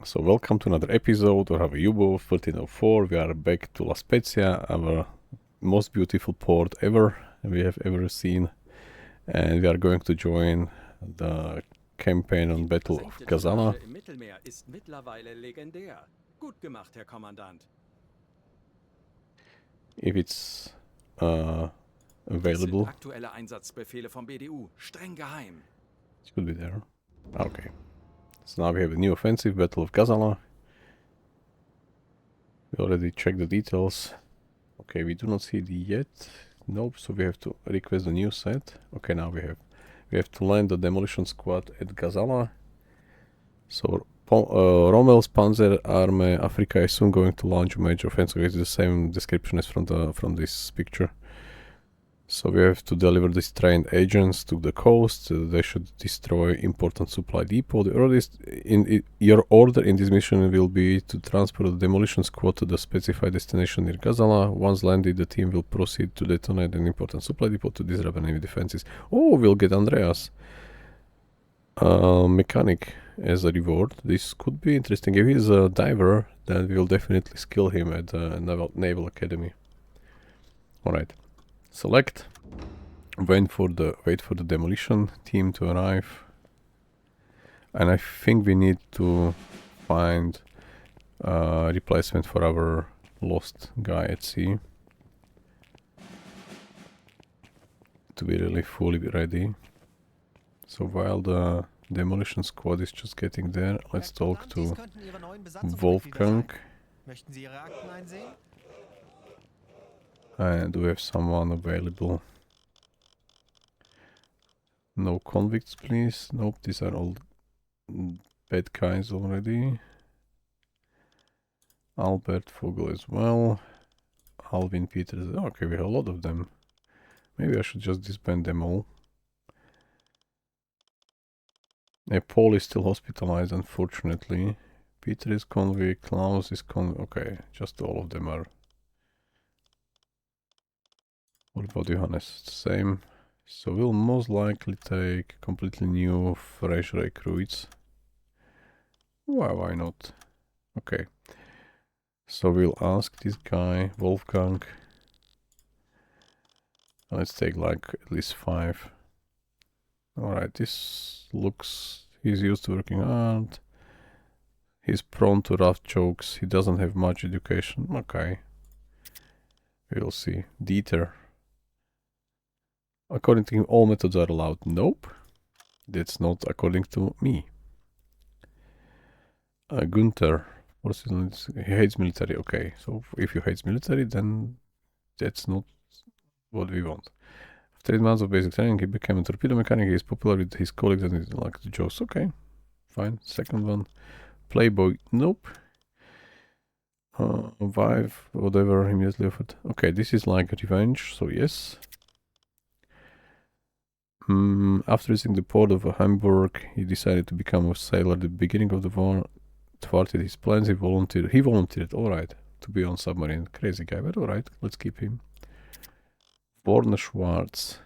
So welcome to another episode of our Uboat 1304. We are back to La Spezia, our most beautiful port ever we have ever seen, and we are going to join the campaign on Battle of Gazala. Im Mittelmeer ist mittlerweile legendär. Gut gemacht, Herr Kommandant. If it's Das sind available, aktuelle Einsatzbefehle vom BDU, streng geheim. it should be there. Okay. So now we have a new offensive, Battle of Gazala. We already checked the details. Okay, we do not see it yet. Nope, so we have to request a new set. Okay, now we have to land the demolition squad at Gazala. So Rommel's Panzer Arme Africa is soon going to launch a major offensive. It's the same description as from this picture. So we have to deliver these trained agents to the coast. They should destroy important supply depot. Your order in this mission will be to transport the demolition squad to the specified destination near Gazala. Once landed, the team will proceed to detonate an important supply depot to disrupt enemy defenses. Oh, we'll get Andreas, mechanic, as a reward. This could be interesting. If he's a diver, then we will definitely skill him at the Naval Academy. Alright. Select. Wait for the demolition team to arrive. And I think we need to find a replacement for our lost guy at sea. To be really fully ready. So while the demolition squad is just getting there, let's talk to Wolfgang. And do we have someone available? No convicts, please. Nope, these are all bad guys already. Albert Vogel as well. Alvin Peters. Okay, we have a lot of them. Maybe I should just disband them all. Paul is still hospitalized, unfortunately. Peter is convict. Klaus is convict. Okay, just all of them are. What about Johannes? Same. So we'll most likely take completely new, fresh recruits. Well, why not? Okay. So we'll ask this guy, Wolfgang. Let's take like at least 5. Alright, this looks... He's used to working hard. He's prone to rough jokes. He doesn't have much education. Okay. We'll see. Dieter. According to him, all methods are allowed. Nope. That's not according to me. Gunther. He hates military. Okay, so if you hate military, then that's not what we want. After 8 months of basic training, he became a torpedo mechanic. He is popular with his colleagues and he likes the jokes. Okay, fine. Second one. Playboy. Nope. Vive, whatever, immediately offered. Okay, this is like revenge, so yes. After reaching the port of Hamburg, he decided to become a sailor. At the beginning of the war, thwarted his plans. He volunteered, alright, to be on submarine. Crazy guy, but alright, let's keep him. Borna Schwartz.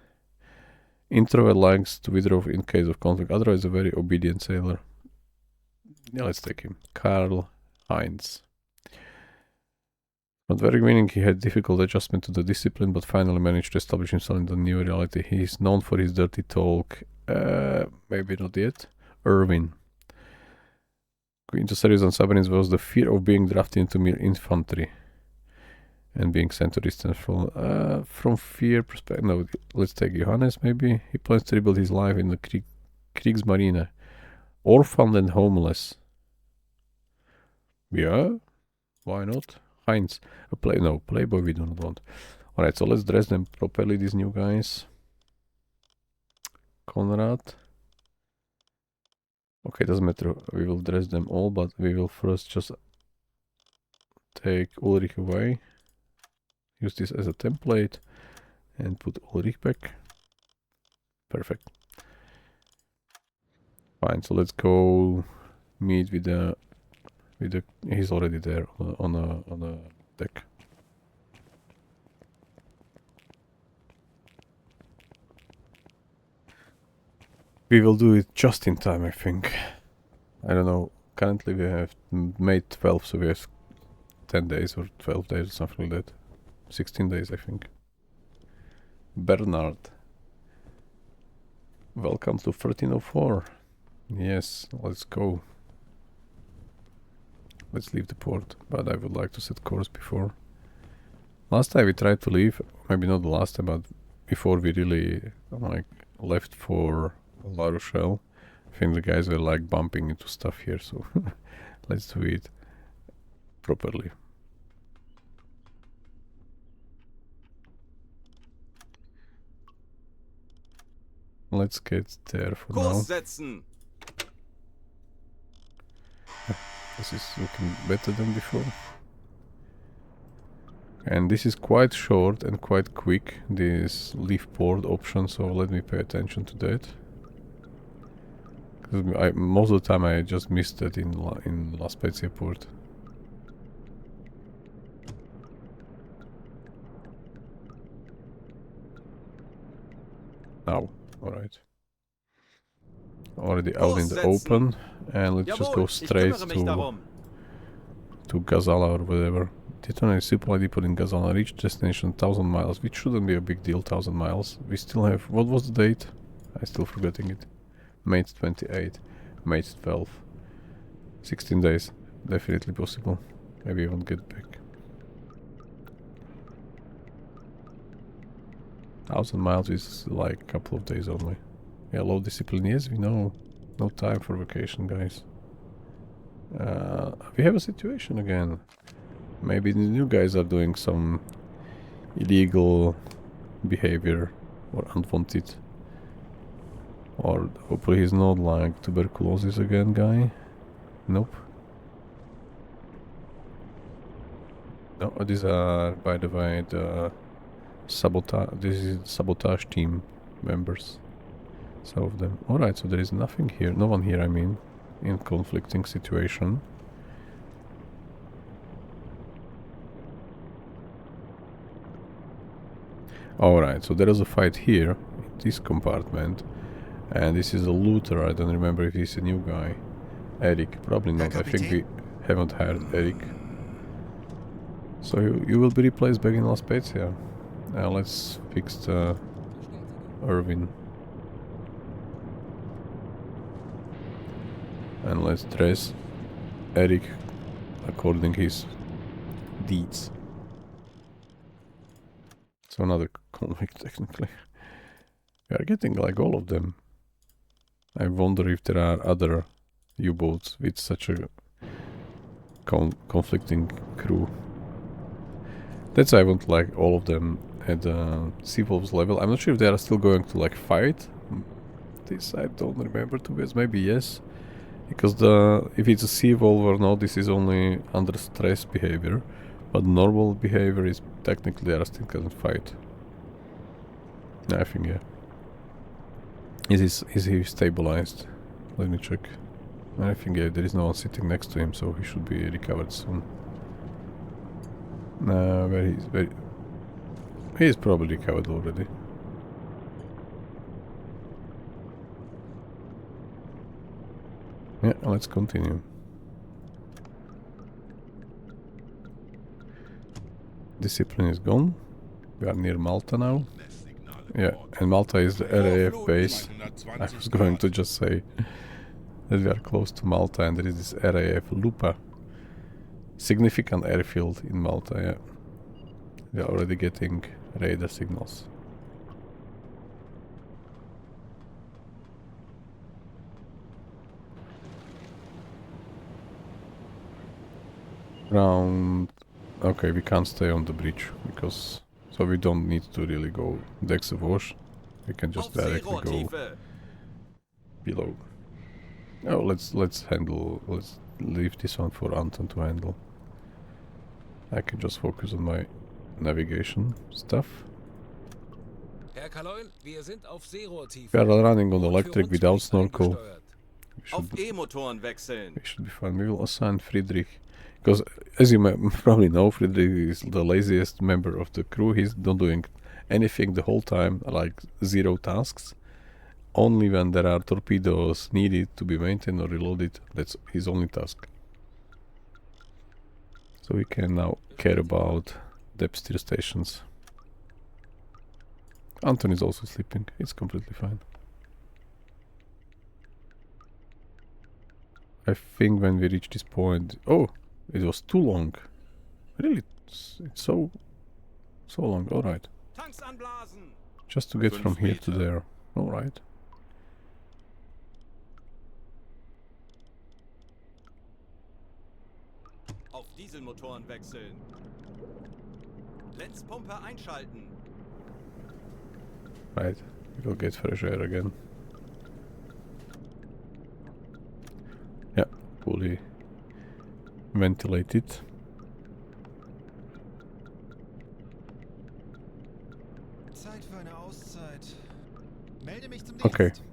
Introvert, likes to withdraw in case of conflict, otherwise a very obedient sailor. Yeah, let's take him. Karl Heinz. At very beginning, he had difficult adjustment to the discipline, but finally managed to establish himself in the new reality. He is known for his dirty talk. Maybe not yet. Irvin. Into service on submarines was the fear of being drafted into mere infantry and being sent to distance from fear perspective. No, let's take Johannes maybe. He plans to rebuild his life in the Kriegsmarine. Orphaned and homeless. Yeah, why not? Heinz. Playboy we do not want. Alright, so let's dress them properly, these new guys. Konrad. Okay, doesn't matter. We will dress them all, but we will first just take Ulrich away. Use this as a template and put Ulrich back. Perfect. Fine, so let's go meet with the he's already there on a deck. We will do it just in time, I think. I don't know currently we have May 12th, so we have 10 days or 12 days or something like that. 16 days, I think. Bernard. Welcome to 1304. Yes, let's go. Let's leave the port, but I would like to set course before. Last time we tried to leave, maybe not the last time, but before we really like left for La Rochelle, I think the guys were like bumping into stuff here, so let's do it properly. Let's get there for now. Kurs setzen! This is looking better than before. And this is quite short and quite quick, this leave port option, so let me pay attention to that. Because most of the time I just missed that in La Spezia port. Now, alright. Already out in the open, and let's just go straight to Gazala or whatever. Detonate supply depot in Gazala. Reach destination 1000 miles, which shouldn't be a big deal, 1000 miles. We still have... What was the date? I'm still forgetting it. May 28, May 12. 16 days. Definitely possible. Maybe I won't get back. 1000 miles is like a couple of days only. Yeah, low discipline. Yes, we know. No time for vacation, guys. We have a situation again. Maybe the new guys are doing some illegal behavior or unwanted. Or hopefully he's not like tuberculosis again guy. Nope. No, these are, by the way, the this is sabotage team members. Some of them. Alright, so there is nothing here. No one here, I mean. In conflicting situation. Alright, so there is a fight here, in this compartment, and this is a looter. I don't remember if he's a new guy. Eric, probably not. I think we haven't hired Eric. So you will be replaced back in La Spezia. Let's fix the Irvin. And let's dress Eric according his deeds. So another convict, technically. We are getting like all of them. I wonder if there are other U-boats with such a conflicting crew. That's why I want like all of them at Seawolves level. I'm not sure if they are still going to like fight. This I don't remember to be honest. Maybe yes. Because if it's a Seawolf or not, this is only under stress behavior. But normal behavior is technically they are still can fight. I think yeah. Is he stabilized? Let me check. I think yeah, there is no one sitting next to him, so he should be recovered soon. He is probably recovered already. Yeah, let's continue. Discipline is gone. We are near Malta now. Yeah, and Malta is the RAF base. I was going to just say that we are close to Malta and there is this RAF Lupa. Significant airfield in Malta, yeah. We are already getting radar signals. Round... Okay, we can't stay on the bridge because... So we don't need to really go decks of wash. We can just directly go below. Oh, let's leave this one for Anton to handle. I can just focus on my navigation stuff. We are running on electric without snorkel. We should be fine. We will assign Friedrich. Because, as you may probably know, Friedrich is the laziest member of the crew. He's not doing anything the whole time, like 0 tasks. only when there are torpedoes needed to be maintained or reloaded. That's his only task. So we can now care about depth steer stations. Anton is also sleeping. It's completely fine. I think when we reach this point... Oh! It was too long. Really? It's so long. Alright. Tanks anblasen! Just to get 5 from here to Meter. there. Alright. Auf Dieselmotoren wechseln. Lenzpumpe einschalten. Right. We will get fresh air again. Yeah, fully ventilated. Zeit für eine Auszeit. Melde mich zum Okay. Dienst.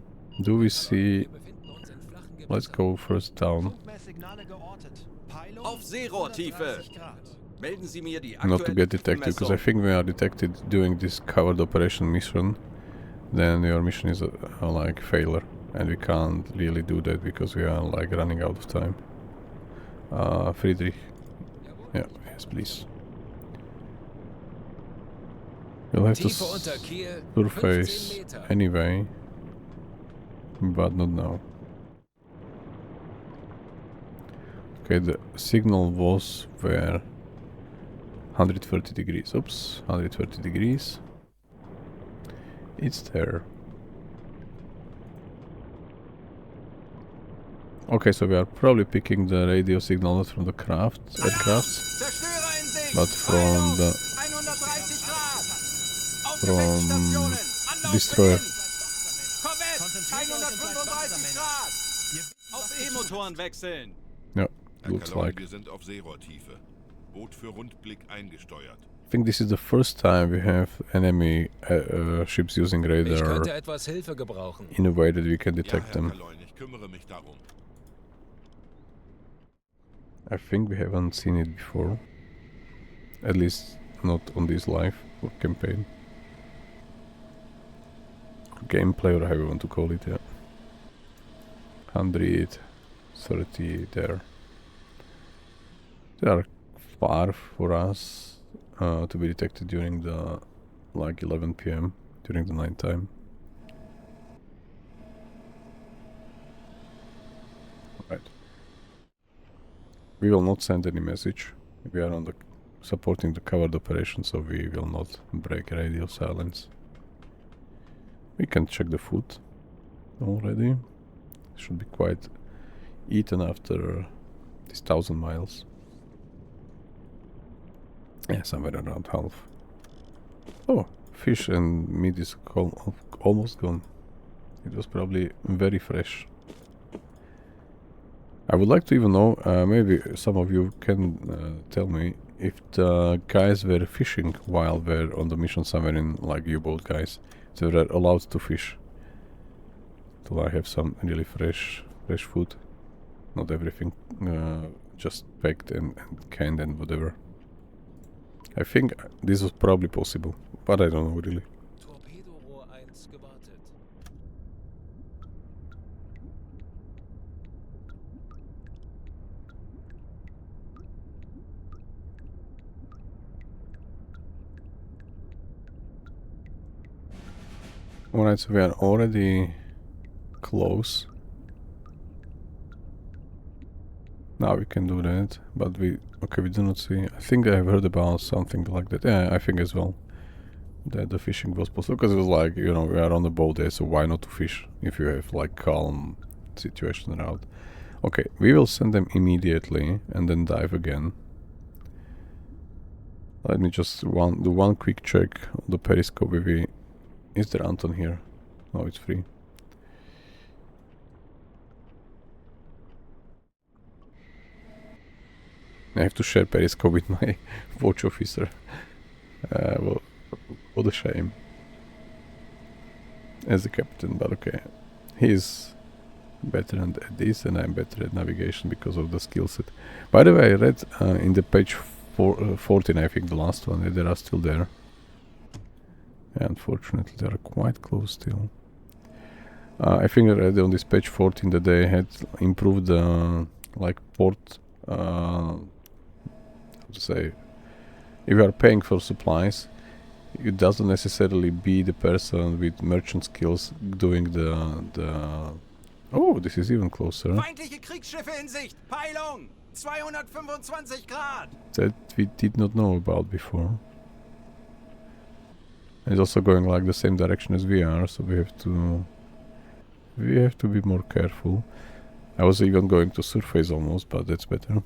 Do we see... Wir befinden uns in flachen Let's Gewässern. go first down. Funkmesssignale geortet. Peilung Auf Seerohrtiefe. 130 Grad. Melden Sie mir die Not to aktuelle get detected, because I Tiefenmessung. think we are detected doing this covered operation mission. Then your mission is like failure. And we can't really do that because we are like running out of time. Friedrich. Yeah, yes please. We'll have to Tiefe unter Kiel, surface 15 Meter. anyway, but not now. Okay, the signal was where 130 degrees. Oops, 130 degrees. It's there. Okay, so we are probably picking the radio signal not from the aircrafts, Zerstörer in Sicht. but from the 130 Grad. Auf From Gefechtsstationen. Anlauf destroyer. beginnen. Korvette. 135 Grad. Auf E-Motoren wechseln. Yeah, Herr looks Kalon, like. wir sind auf Seerohrtiefe. Boot für Rundblick eingesteuert. I think this is the first time we have enemy ships using Ich radar könnte etwas Hilfe gebrauchen. in a way that we can Ja, detect Herr them. Kalon, ich kümmere mich darum. I think we haven't seen it before. At least not on this live or campaign. Gameplay or however you want to call it, yeah. 130 there. They are far for us to be detected during the like 11 PM during the night time. Right. We will not send any message. We are on the supporting the covered operation, so we will not break radio silence. We can check the food already. Should be quite eaten after this 1,000 miles. Yeah, somewhere around half. Oh, fish and meat is almost gone. It was probably very fresh. I would like to even know, maybe some of you can tell me if the guys were fishing while they're on the mission somewhere in like U-boat guys. So they're allowed to fish. So I have some really fresh food. Not everything just packed and canned and whatever. I think this was probably possible, but I don't know really. Torpedorohr 1 gewartet. Alright, so we are already close. Now we can do that, but we do not see. I think I have heard about something like that. Yeah, I think as well that the fishing was possible because it was like, you know, we are on the boat there, so why not to fish if you have like calm situation around. Okay, we will send them immediately and then dive again. Let me just do one quick check on the periscope. Is there Anton here? No, it's free. I have to share periscope with my watch officer. Well, what a shame. As the captain, but okay. He's better at this and I'm better at navigation because of the skill set. By the way, I read in the page 14, I think the last one, that they are still there. Unfortunately, they are quite close still. I think I read on this page 14 that they had improved the like port. How to say? If you are paying for supplies, it doesn't necessarily be the person with merchant skills doing the. Oh, this is even closer. Feindliche Kriegsschiffe in Sicht. Peilung. 225 Grad. That we did not know about before. And it's also going like the same direction as we are, so we have to be more careful. I was even going to surface almost, but that's better.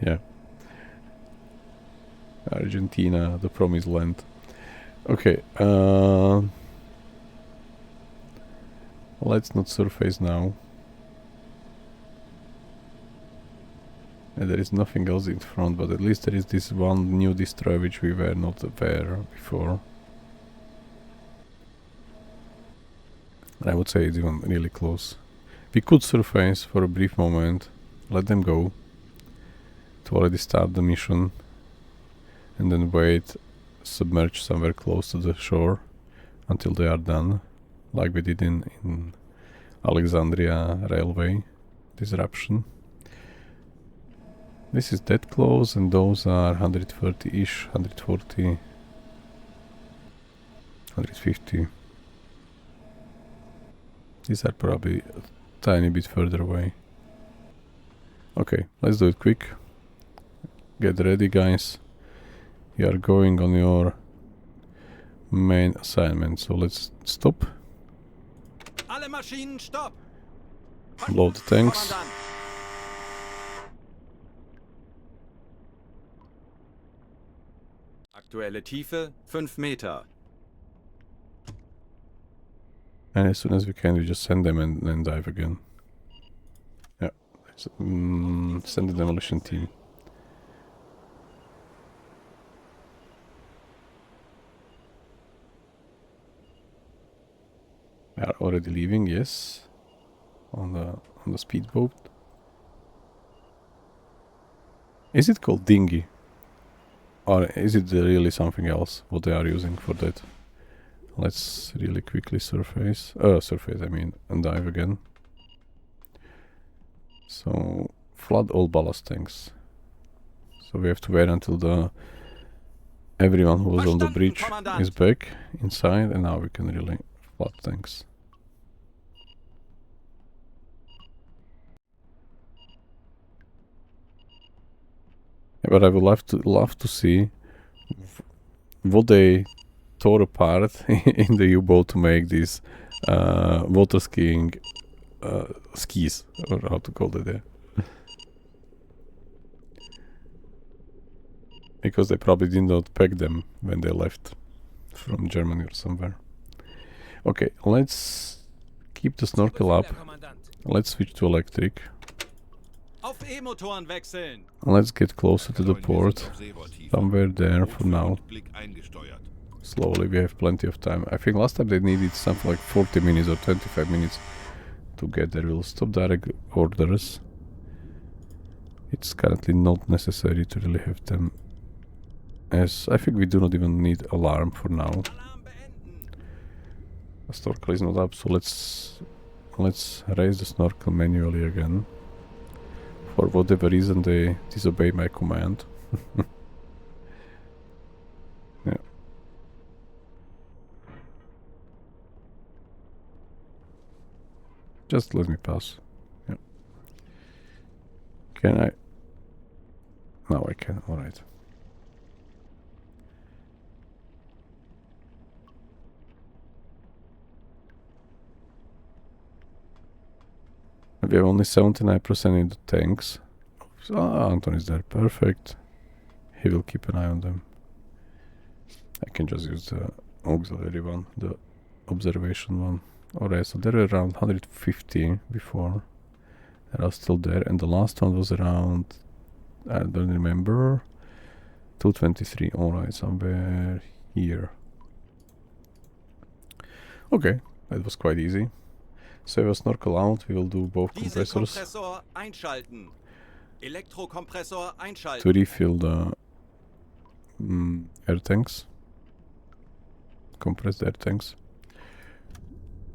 Yeah. Argentina, the promised land. Okay, let's not surface now. And there is nothing else in front, but at least there is this one new destroyer which we were not aware before. I would say it's even really close. We could surface for a brief moment, let them go, to already start the mission, and then wait, submerge somewhere close to the shore until they are done, like we did in Alexandria railway disruption. This is that close, and those are 130-ish, 140, 150. These are probably a tiny bit further away. Okay, let's do it quick. Get ready, guys. You are going on your main assignment, so let's stop. Alle Maschinen, stopp. Load the tanks. Kommandant. Aktuelle Tiefe 5 Meter. And as soon as we can, we just send them and then dive again. Yeah. Send the demolition team. We are already leaving, yes. On the speedboat. Is it called dinghy? Or is it really something else, what they are using for that? Let's really quickly surface, I mean, and dive again. So, flood all ballast tanks. So we have to wait until everyone who was on the bridge is back inside, and now we can really flood tanks. Yeah, but I would love to see what they tore apart in the U-boat to make these water skiing skis, or how to call it there. Because they probably did not pack them when they left from Germany or somewhere. Okay, let's keep the snorkel up. Let's switch to electric. Auf E-Motoren wechseln. Let's get closer to the port. Somewhere there for now. Slowly, we have plenty of time. I think last time they needed something like 40 minutes or 25 minutes to get there. We'll stop direct orders. It's currently not necessary to really have them, as I think we do not even need alarm for now. Alarm beenden. The snorkel is not up, so let's raise the snorkel manually again. For whatever reason they disobey my command. Yeah. Just let me pass. Yeah. Can I? No, I can. Alright. We have only 79% in the tanks. Ah, Anton is there. Perfect. He will keep an eye on them. I can just use the auxiliary one, the observation one. Alright, so there were around 150 before. They are still there, and the last one was around, I don't remember, 223. Alright, somewhere here. Okay, that was quite easy. So we will snorkel out, we will do both compressors Dieselkompressor einschalten. Elektrokompressor einschalten. to refill the air tanks. Compressed air tanks.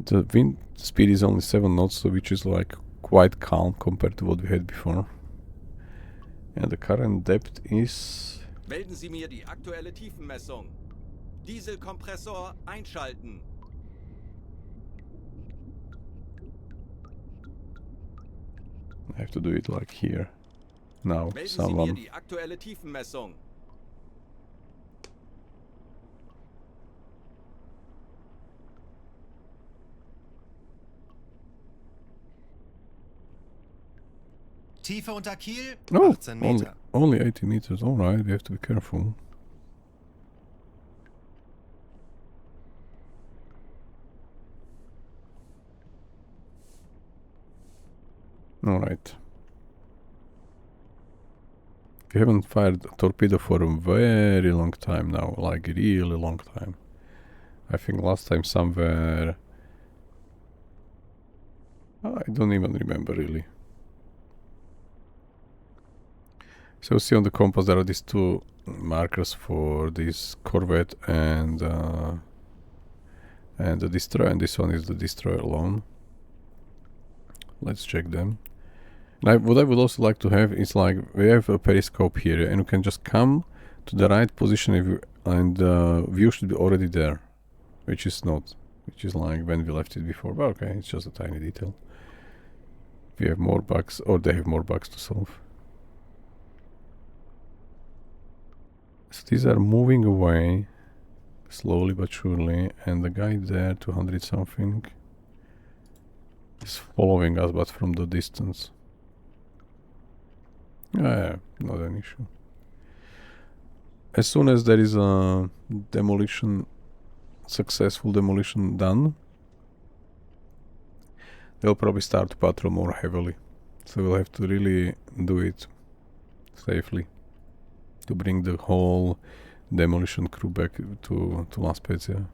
The wind speed is only 7 knots, so which is like quite calm compared to what we had before. And the current depth is... Melden Sie mir die aktuelle Tiefenmessung. Dieselkompressor einschalten. I have to do it like here. Now, Melden Sie mir someone... die aktuelle Tiefenmessung. Tiefe unter Kiel, Oh, 18 Meter. only 80 meters. Alright, we have to be careful. Alright. We haven't fired a torpedo for a very long time now, like really long time. I think last time somewhere... I don't even remember really. So see on the compass there are these two markers for this corvette and the destroyer, and this one is the destroyer alone. Let's check them. Now, what I would also like to have is like we have a periscope here, and you can just come to the right position if you, and the view should be already there, which is not, which is like when we left it before. But okay, it's just a tiny detail. We have more bugs, or they have more bugs to solve. So these are moving away slowly but surely, and the guy there, 200 something, is following us, but from the distance. Yeah, not an issue. As soon as there is a demolition, successful demolition done, they'll probably start to patrol more heavily. So we'll have to really do it safely to bring the whole demolition crew back to La Spezia.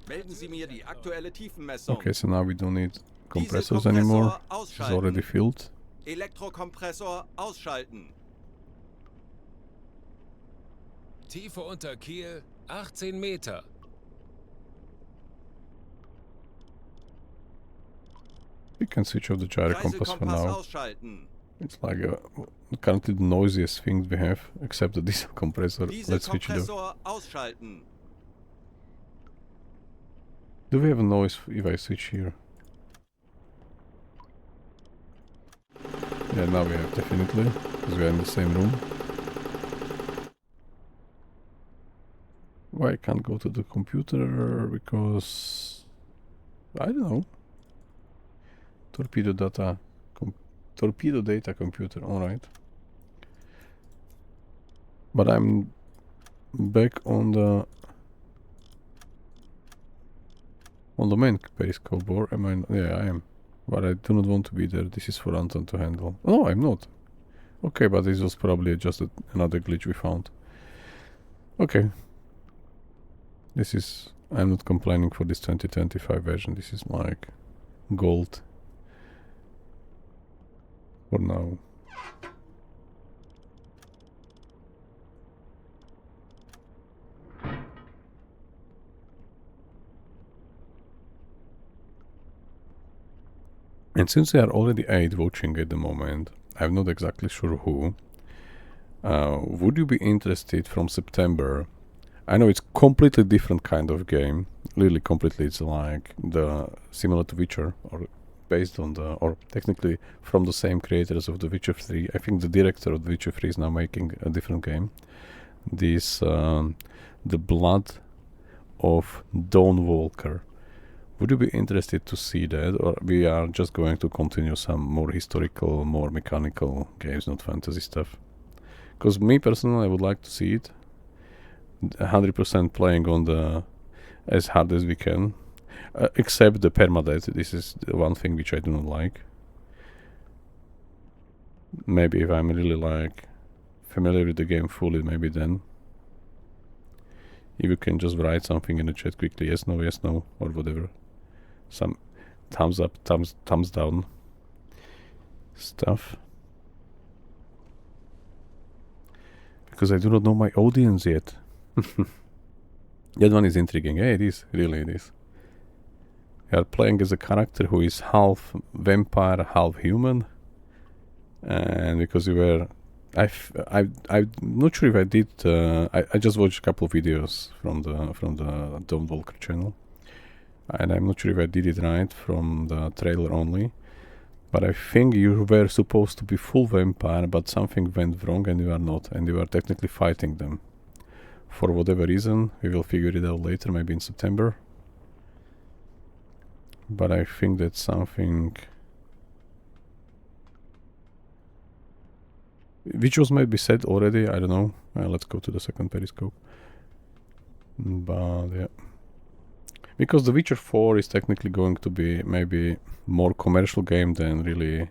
Melden Sie mir die aktuelle Tiefenmessung. Okay, so now we don't need compressors anymore. It's already filled. Elektrokompressor ausschalten. Tiefe unter Kiel, 18 Meter. We can switch off the gyro compass for Kreiselkompass now. ausschalten. It's like currently the noisiest thing we have, except the diesel compressor. Let's switch it off. Dieselkompressor ausschalten. Do we have a noise if I switch here? Yeah, now we have definitely, because we are in the same room. Why I can't go to the computer? Because... I don't know. Torpedo data computer, alright. But I'm back on the main periscope, or am I? Yeah, I am. But I do not want to be there. This is for Anton to handle. Oh, I'm not. Okay, but this was probably just another glitch we found. Okay. This is... I'm not complaining for this 2025 version. This is like gold. For now. And since there are already 8 watching at the moment, I'm not exactly sure who. Would you be interested from September? I know it's completely different kind of game. Really completely, it's like the similar to Witcher, or based on the, or technically from the same creators of the Witcher 3. I think the director of the Witcher 3 is now making a different game. This, The Blood of Dawnwalker. Would you be interested to see that, or we are just going to continue some more historical, more mechanical games, not fantasy stuff? Because me personally, I would like to see it 100% playing on the as hard as we can, except the permadeath. This is the one thing which I do not like. Maybe if I'm really like familiar with the game fully, maybe then. If you can just write something in the chat quickly, yes, no, or whatever. Some thumbs up, thumbs down stuff. because I do not know my audience yet. That one is intriguing. Yeah, it is. Really, it is. You are playing as a character who is half vampire, half human. And because you were... I'm not sure if I did... I just watched a couple of videos from the Dawnwalker channel. And I'm not sure if I did it right from the trailer only. But I think you were supposed to be full vampire, but something went wrong and you are not. And you are technically fighting them. For whatever reason, we will figure it out later, maybe in September. But I think that's something... which was maybe said already, I don't know. Let's go to the second periscope. But yeah. Because The Witcher 4 is technically going to be maybe more commercial game than really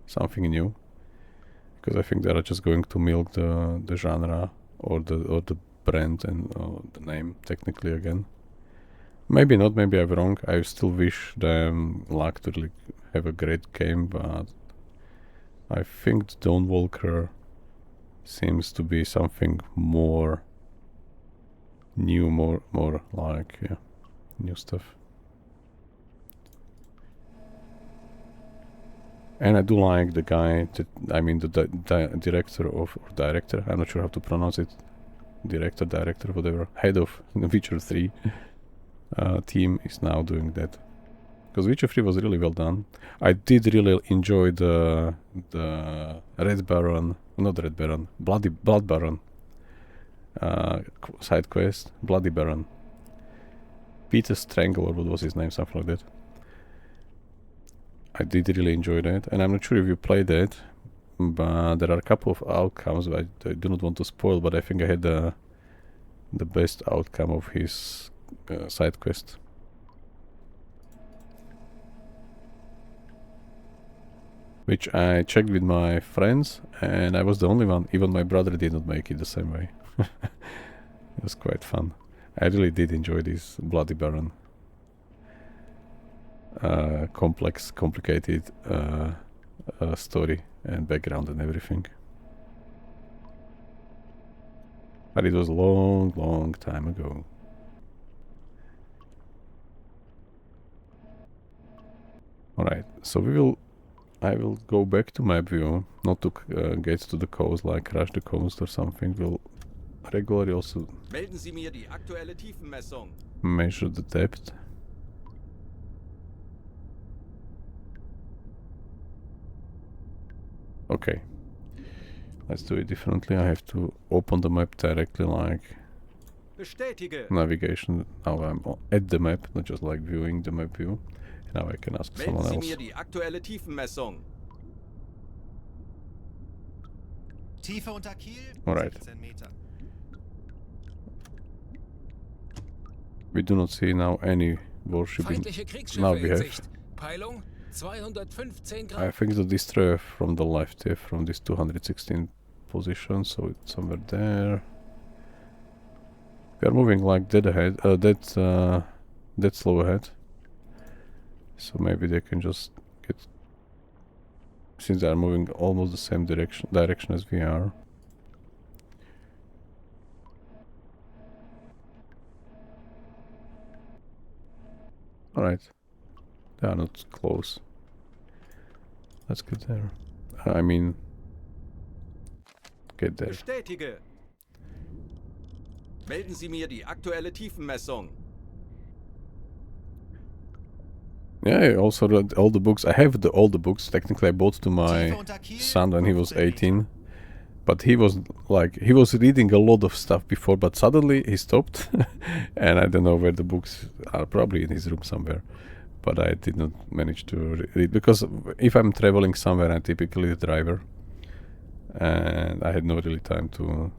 something new. Because I think they are just going to milk the genre or the brand and the name technically again. Maybe not, maybe I'm wrong. I still wish them luck to really have a great game, but I think the Dawnwalker seems to be something more new, more like, yeah, new stuff. And I do like the guy, the director or director, I'm not sure how to pronounce it, director, whatever, head of the Witcher 3 team is now doing that. Because Witcher 3 was really well done. I did really enjoy the Blood Baron side quest, Bloody Baron. Peter Strangle, or what was his name, something like that. I did really enjoy that, and I'm not sure if you played that, but there are a couple of outcomes I do not want to spoil, but I think I had the best outcome of his side quest. Which I checked with my friends, and I was the only one. Even my brother did not make it the same way. It was quite fun. I really did enjoy this Bloody Baron. Complicated story and background and everything. But it was a long time ago. Alright, so I will go back to map view, not to get to the coast, like crash the coast or something. We'll regularly also Melden Sie mir die aktuelle Tiefenmessung. measure the depth. Okay, let's do it differently. I have to open the map directly, like Bestätige. navigation. Now I'm at the map, not just like viewing the map view. Now I can ask Melden someone Sie else. mir die aktuelle Tiefenmessung. Tiefe unter Kiel, Alright. 16 Meter. We do not see now any worshipping. Feindliche Now Kriegsschiffe we in have. Sicht. Peilung 215 Grad. I think the destroyer from the left, yeah, from this 216 position, so it's somewhere there. We are moving like dead ahead, dead slow ahead. So maybe they can just get, since they are moving almost the same direction as we are. Alright, they are not close. Let's get there. I mean, get there. Bestätige. Melden Sie mir die aktuelle Tiefenmessung. Yeah, I also read all the books. I have all the books. Technically, I bought to my Tiefe unter Kiel, son when he was 15 Meter. 18. But he was reading a lot of stuff before, but suddenly he stopped. And I don't know where the books are, probably in his room somewhere. But I did not manage to read, because if I'm traveling somewhere, I'm typically the driver. And I had no really time to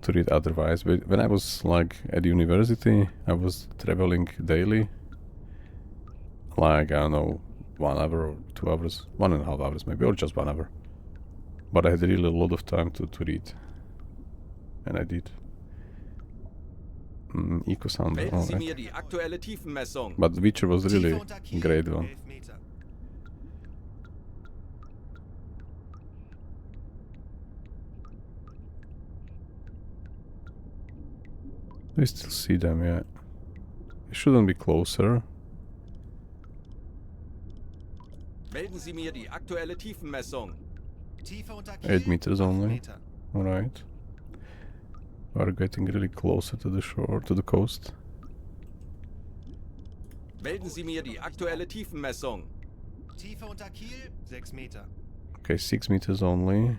read otherwise. But when I was like at university, I was traveling daily. Like, I don't know, 1 hour or 2 hours, 1.5 hours maybe, or just 1 hour. But I had really a lot of time to read. And I did. Eco sound, Melden Sie alright. mir die aktuelle Tiefenmessung. But Witcher was really Tiefe unter Kiel, great one. 11 Meter. We still see them, yeah. It shouldn't be closer. Melden Sie mir die aktuelle Tiefenmessung. Tiefe unter Kiel. 8 meters 8 only. Meter. Alright. We're getting really closer to the shore, to the coast. Melden Sie mir die aktuelle Tiefenmessung. Tiefe unter Kiel. 6 Meter. Okay, 6 meters only.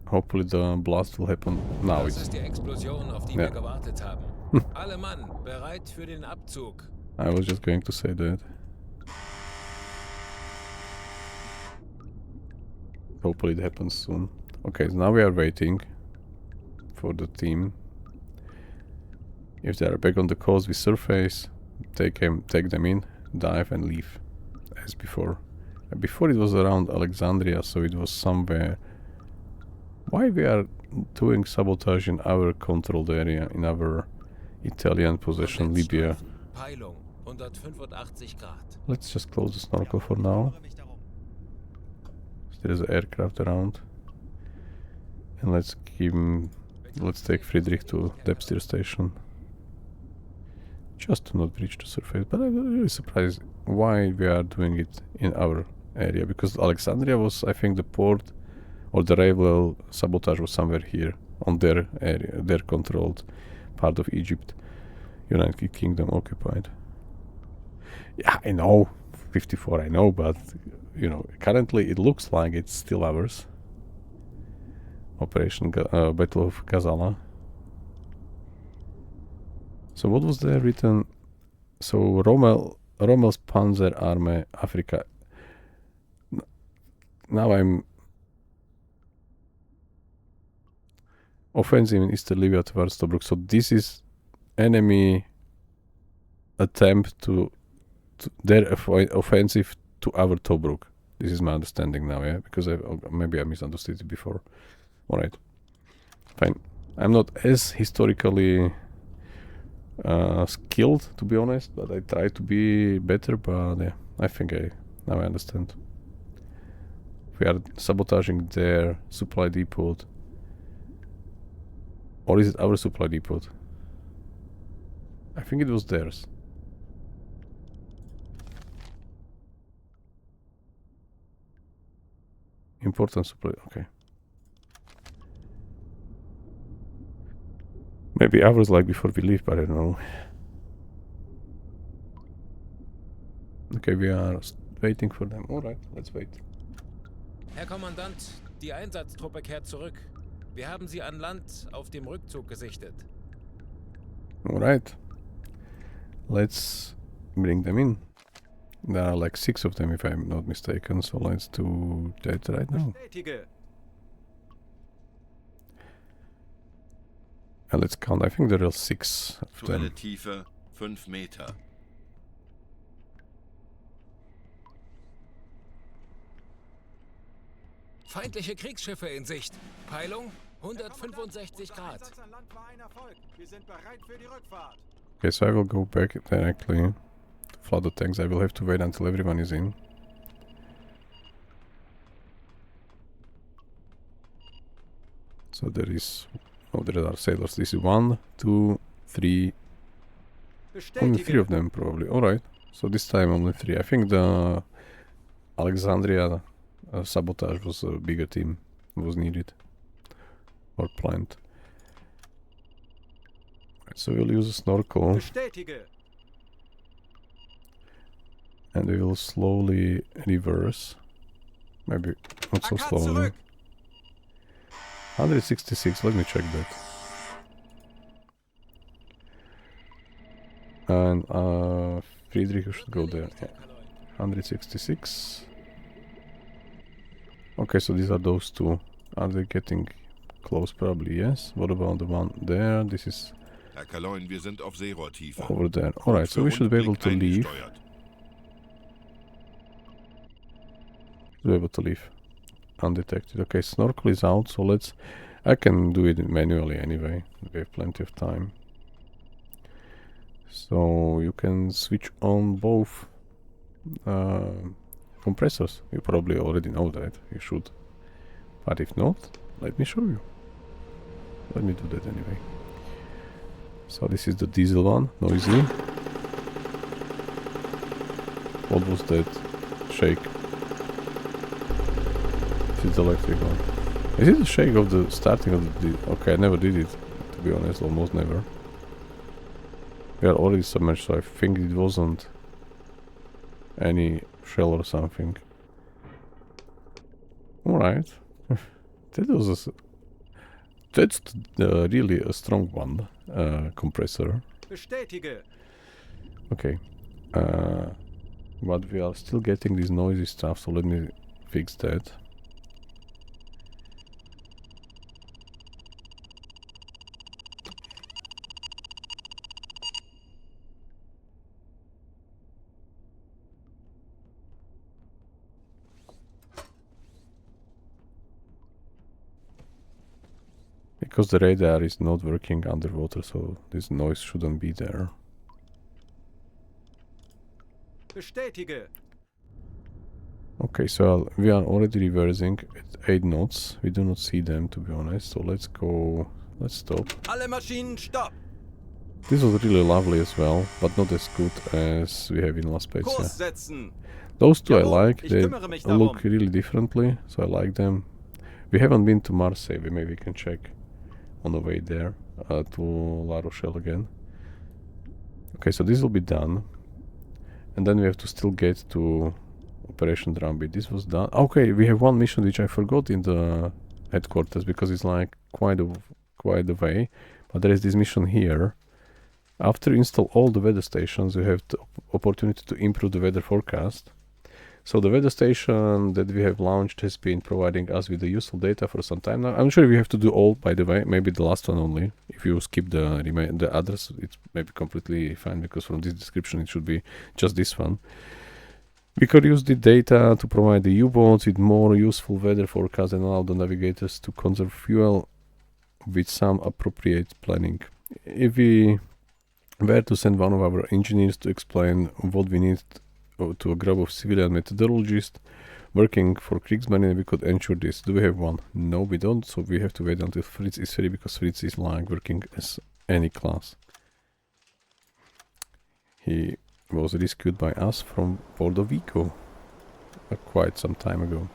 Hopefully the blast will happen now. Das It's, ist die Explosion, auf die Ja. wir gewartet haben. Alle Mann, bereit für den Abzug. I was just going to say that. Hopefully it happens soon. Okay, so now we are waiting for the team. If they are back on the coast, we surface, take them in, dive and leave, as before. Before it was around Alexandria, so it was somewhere. Why we are doing sabotage in our controlled area, in our Italian possession, Libya? Peilung 185 Grad. Let's just close the snorkel for now. Kümmere mich darum. There is an aircraft around. And let's take Friedrich to depth steer station. Just to not breach the surface. But I'm really surprised why we are doing it in our area. Because Alexandria was, I think, the port or the railway sabotage was somewhere here on their area, their controlled part of Egypt. United Kingdom occupied. Yeah, I know. 54, I know, but you know, currently it looks like it's still ours. Operation Battle of Gazala. So what was there written? So Rommel's Panzer Arme Africa. Now I'm offensive in Eastern Libya towards Tobruk. So this is enemy attempt to their offensive to our Tobruk. This is my understanding now, yeah, because maybe I misunderstood it before. All right, fine. I'm not as historically skilled, to be honest, but I try to be better. But yeah, I think now I understand. We are sabotaging their supply depot, or is it our supply depot? I think it was theirs. Important supply. Okay. Maybe hours like before we leave, but I don't know. Okay, we are waiting for them. Alright, let's wait. Herr Kommandant, die Einsatztruppe kehrt zurück. Wir haben sie an Land auf dem Rückzug gesichtet. Alright. Let's bring them in. There are like 6 of them if I'm not mistaken, so let's do that right now. Bestätige. And let's count. I think there are 6 of Aktuelle them. Tiefe 5 Meter. Feindliche Kriegsschiffe in Sicht. Peilung 165 Grad. Einsatz an Land war ein Erfolg. Wir sind bereit für die Rückfahrt. Okay, so I will go back directly to flood the tanks. I will have to wait until everyone is in. So there is... Oh, there are sailors. This is 1, 2, 3... Only 3 of them, probably. Alright. So this time only 3. I think the Alexandria sabotage was a bigger team. Was needed. Or planned. Right, so we'll use a snorkel. Bestätige. And we will slowly reverse. Maybe not so Ackert slowly. zurück. 166, let me check that. And Friedrich should go there. Yeah. 166. Okay, so these are those 2. Are they getting close? Probably, yes. What about the one there? This is Herr Kaloin, wir sind auf Seerohrtiefe. over there. Alright, so we should be able to leave. Be able to leave undetected. Okay, snorkel is out, so let's... I can do it manually anyway. We have plenty of time. So you can switch on both compressors. You probably already know that. You should. But if not, let me show you. Let me do that anyway. So this is the diesel one, noisy. What was that? Shake. This is the electric one. Is it the shake of the starting of the... Okay, I never did it, to be honest, almost never. We are already submerged, so I think it wasn't any shell or something. Alright. That was a... That's really a strong one, compressor. Bestätige. Okay. But we are still getting this noisy stuff, so let me fix that. Because the radar is not working underwater, so this noise shouldn't be there. Bestätige. Okay, so we are already reversing at 8 knots. We do not see them, to be honest, so let's go... Let's stop. Alle Maschinen stopp. This was really lovely as well, but not as good as we have in La Spezia. Kurs setzen. Those two I Jawohl, like, ich they kümmere mich darum. look really differently, so I like them. We haven't been to Marseille, maybe we can check on the way there, to La Rochelle again. Okay, so this will be done. And then we have to still get to Operation Drumbeat. This was done. Okay, we have one mission which I forgot in the headquarters because it's like quite a way. But there is this mission here. After install all the weather stations, you have the opportunity to improve the weather forecast. So the weather station that we have launched has been providing us with the useful data for some time now. I'm sure we have to do all, by the way, maybe the last one only. If you skip the others, it's maybe completely fine, because from this description it should be just this one. We could use the data to provide the U-boats with more useful weather forecasts and allow the navigators to conserve fuel with some appropriate planning. If we were to send one of our engineers to explain what we need to a group of civilian methodologists working for Kriegsmarine, we could ensure this. Do we have one? No, we don't, so we have to wait until Fritz is free, because Fritz is like working as any class. He was rescued by us from Porto Vico quite some time ago.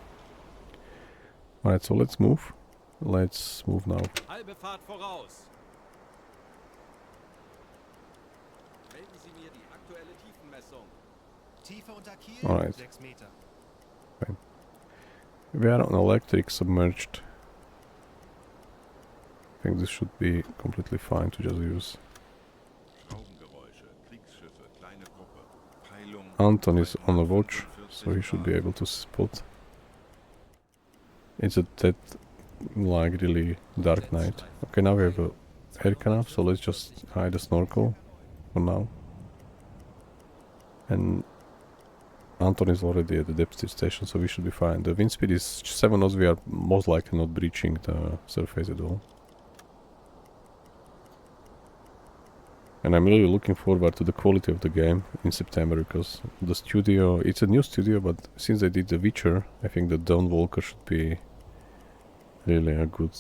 Alright, so let's move. Let's move now. Halbe Fahrt voraus. Melden Sie mir die aktuelle Tiefenmessung. Tiefe unter Kiel, Alright. 6 Meter. We are on electric submerged. I think this should be completely fine to just use. Schraubengeräusche, Kriegsschiffe, kleine Gruppe. Peilung. Anton is on a watch, so he should be able to spot. It's a that like really dark night. Okay, now we have a air canal, so let's just hide the snorkel for now. And Anton is already at the depth station, so we should be fine. The wind speed is 7 knots, we are most likely not breaching the surface at all. And I'm really looking forward to the quality of the game in September, because the studio, it's a new studio, but since they did The Witcher, I think the Dawnwalker should be really a good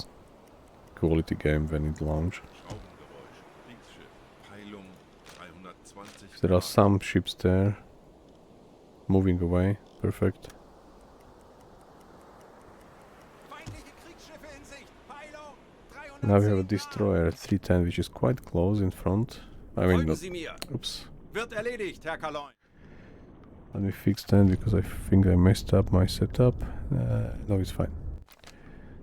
quality game when it launches. Schraubengeräusche, Kriegsschiff, Peilung 320 There are some ships there moving away. Perfect. Feindliche Kriegsschiffe in Sicht. Peilung. Now we have a 310 destroyer at 310, which is quite close in front. I mean, Folgen not, Sie mir. oops. Wird erledigt, Herr Kaloin. Let me fix that, because I think I messed up my setup. No, it's fine.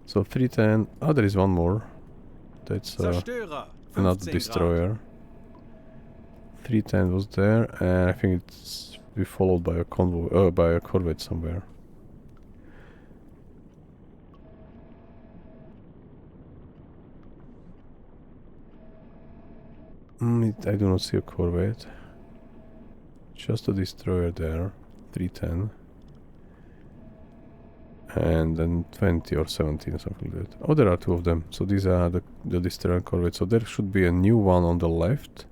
So 310. Oh, there is one more. That's Zerstörer. another 15 Grad. destroyer. 310 was there, and I think it's be followed by a convoy, by a corvette somewhere. I do not see a corvette. Just a destroyer there. 310. And then 20 or 17 or something like that. Oh, there are two of them. So these are the destroyer corvettes. So there should be a new one on the left.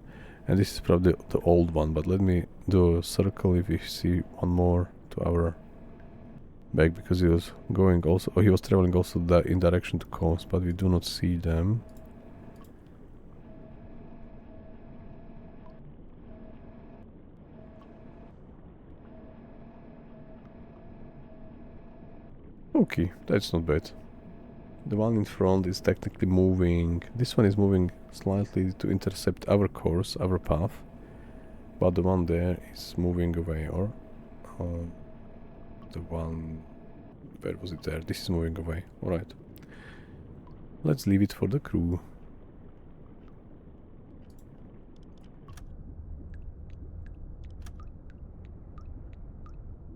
And this is probably the old one. But let me do a circle if we see one more to our back. Because he was going also... Oh, he was traveling also in direction to coast. But we do not see them. Okay, that's not bad. The one in front is technically moving. This one is moving slightly to intercept our course, our path. But the one there is moving away, or the one, where was it there? This is moving away. Alright. Let's leave it for the crew.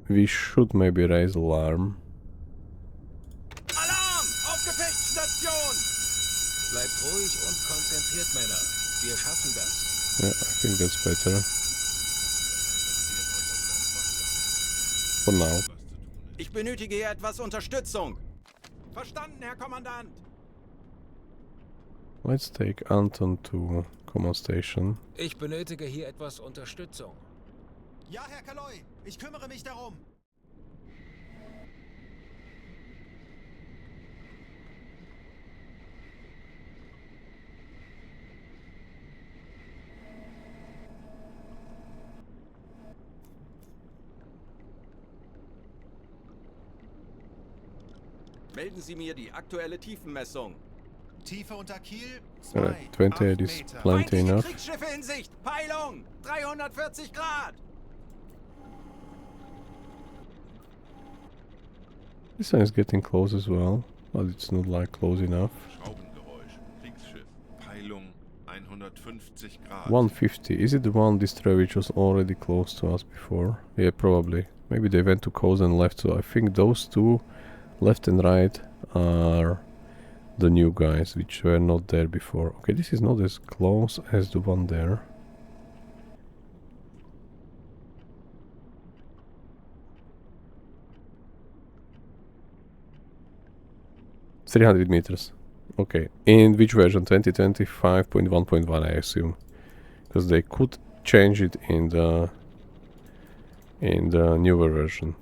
We should maybe raise alarm. Alarm! Auf Gefechtsstation! Bleibt ruhig und konzentriert, Männer. Wir schaffen das. Yeah, I think that's better. For now. Ich benötige hier etwas Unterstützung. Verstanden, Herr Kommandant. Let's take Anton to command station. Ich benötige hier etwas Unterstützung. Ja, Herr Kaloi, ich kümmere mich darum. Melden Sie mir die aktuelle Tiefenmessung. Tiefe unter Kiel, Alright, 2, 28 is Meter. plenty Feindliche enough. Kriegsschiffe in Sicht. Peilung 340 Grad. This one is getting close as well, but it's not like close enough. Schraubengeräusch. Kriegsschiff. Peilung 150 Grad. 150. Is it the one destroyer which was already close to us before? Yeah, probably. Maybe they went to coast and left, so I think those two, left and right, are the new guys which were not there before. Okay, this is not as close as the one there. $300 meters. Okay, in which version? 2025.1.1, I assume, because they could change it in the newer version.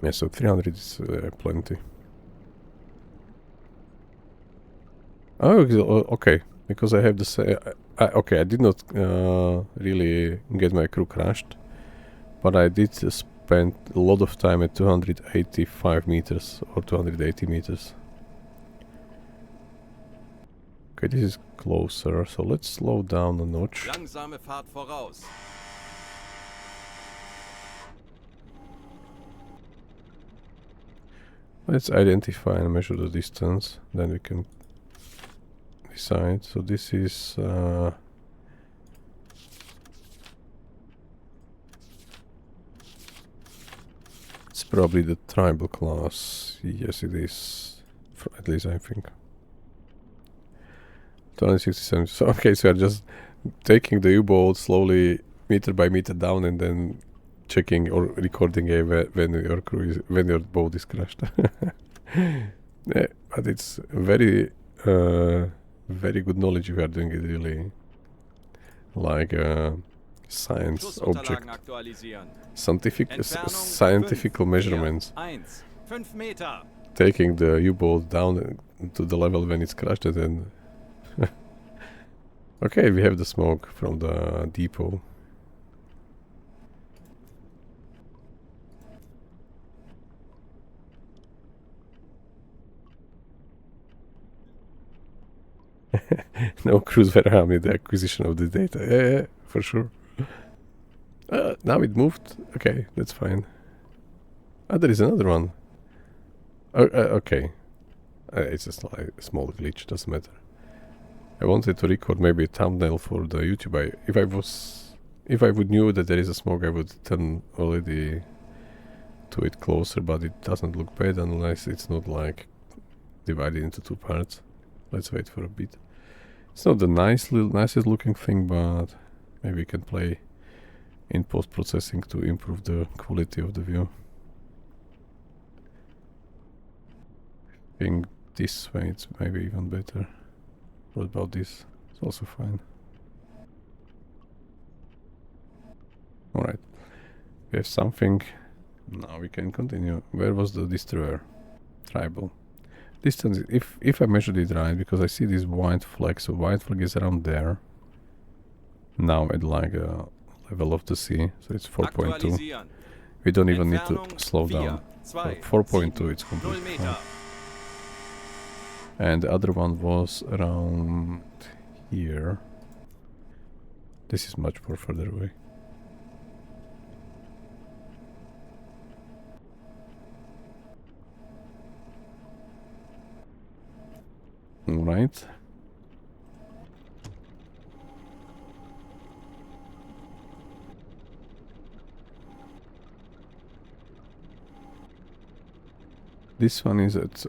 Yeah, so 300 is plenty. Oh, okay, because I have the same. Okay, I did not really get my crew crashed, but I did spend a lot of time at 285 meters or 280 meters. Okay, this is closer, so let's slow down a notch. Langsame Fahrt voraus. Let's identify and measure the distance, then we can decide. So this is it's probably the tribal class. Yes, it is. At least I think. 267. So okay, so we're just taking the U-boat slowly, meter by meter down, and then checking or recording when your crew is, when your boat is crashed. Yeah, but it's very very good knowledge if you are doing it really like a science object. Schussunterlagen aktualisieren. Scientific measurements. 1, 5 Meter. Taking the U-boat down to the level when it's crashed, and then okay, we have the smoke from the depot. No crews were harmed in the acquisition of the data. Yeah, for sure. Now it moved. Okay, that's fine. Ah, there is another one. Okay. It's a small glitch, doesn't matter. I wanted to record maybe a thumbnail for the YouTube. If I would knew that there is a smoke, I would turn already to it closer, but it doesn't look bad unless it's not like divided into two parts. Let's wait for a bit. It's not the nicest looking thing, but maybe we can play in post-processing to improve the quality of the view. I think this way it's maybe even better. What about this? It's also fine. Alright. We have something. Now we can continue. Where was the destroyer? Tribal. Distance, if I measured it right, because I see this white flag, so white flag is around there. Now at like level of the sea, so it's 4.2. Aktualisieren. We don't even need to Entfernung slow 4, down. 2, So 4.2, it's 0 completely fine. Meter. And the other one was around here. This is much more further away. Right. This one is it's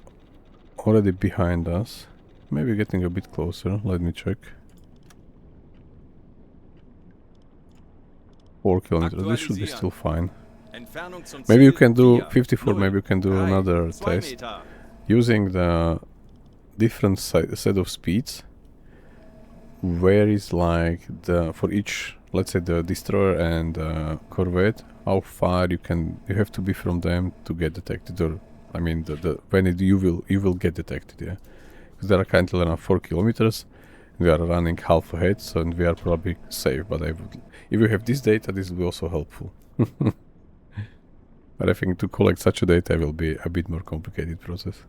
already behind us. Maybe getting a bit closer. Let me check. 4 kilometers. This should be still fine. Entfernung zum Maybe you Ziel can do 4, 54. 0, Maybe you can do 3, another 2 test Meter. using the different set of speeds. Where is like the for each, let's say the destroyer and corvette, how far you have to be from them to get detected, or I mean you will get detected, yeah. Because they are currently around 4 kilometers. We are running half ahead, so and we are probably safe. But if you have this data, this will be also helpful. But I think to collect such a data will be a bit more complicated process.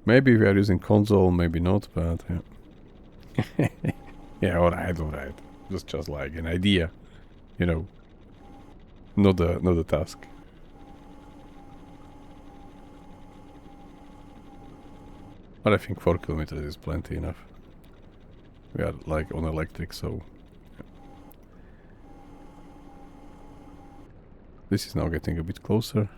Maybe we are using console, maybe not, but yeah. Yeah, alright. Just like an idea, you know. Not a task. But I think 4 kilometers is plenty enough. We are like on electric, so yeah. This is now getting a bit closer.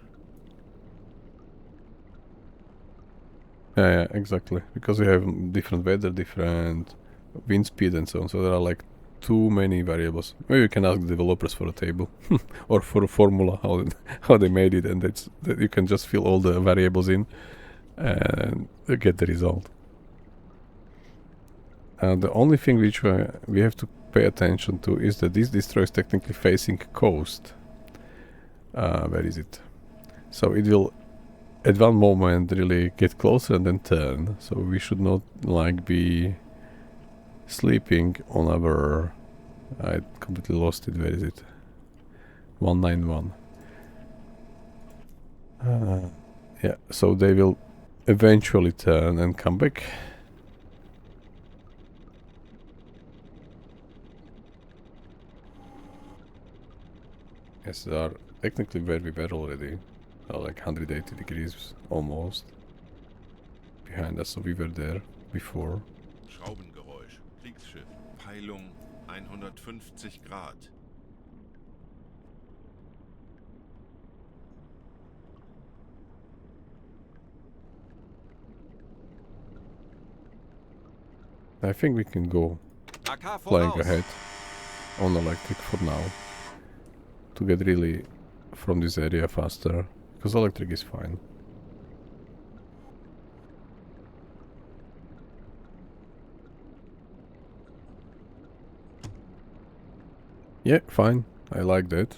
Yeah, exactly. Because we have different weather, different wind speed and so on. So there are like too many variables. Maybe you can ask the developers for a table or for a formula how they made it, and that you can just fill all the variables in and get the result. The only thing which we have to pay attention to is that this destroyer is technically facing coast. Where is it? So it will at one moment really get closer and then turn. So we should not like be sleeping on our... I completely lost it. Where is it? 191. Yeah, so they will eventually turn and come back. Yes, they are technically where we were already. Like 180 degrees almost behind us, so we were there before. Schraubengeräusch. Kriegsschiff. Peilung 150 Grad. I think we can go AK flying voraus. ahead on electric for now to get really from this area faster, because electric is fine. Yeah, fine. I like that.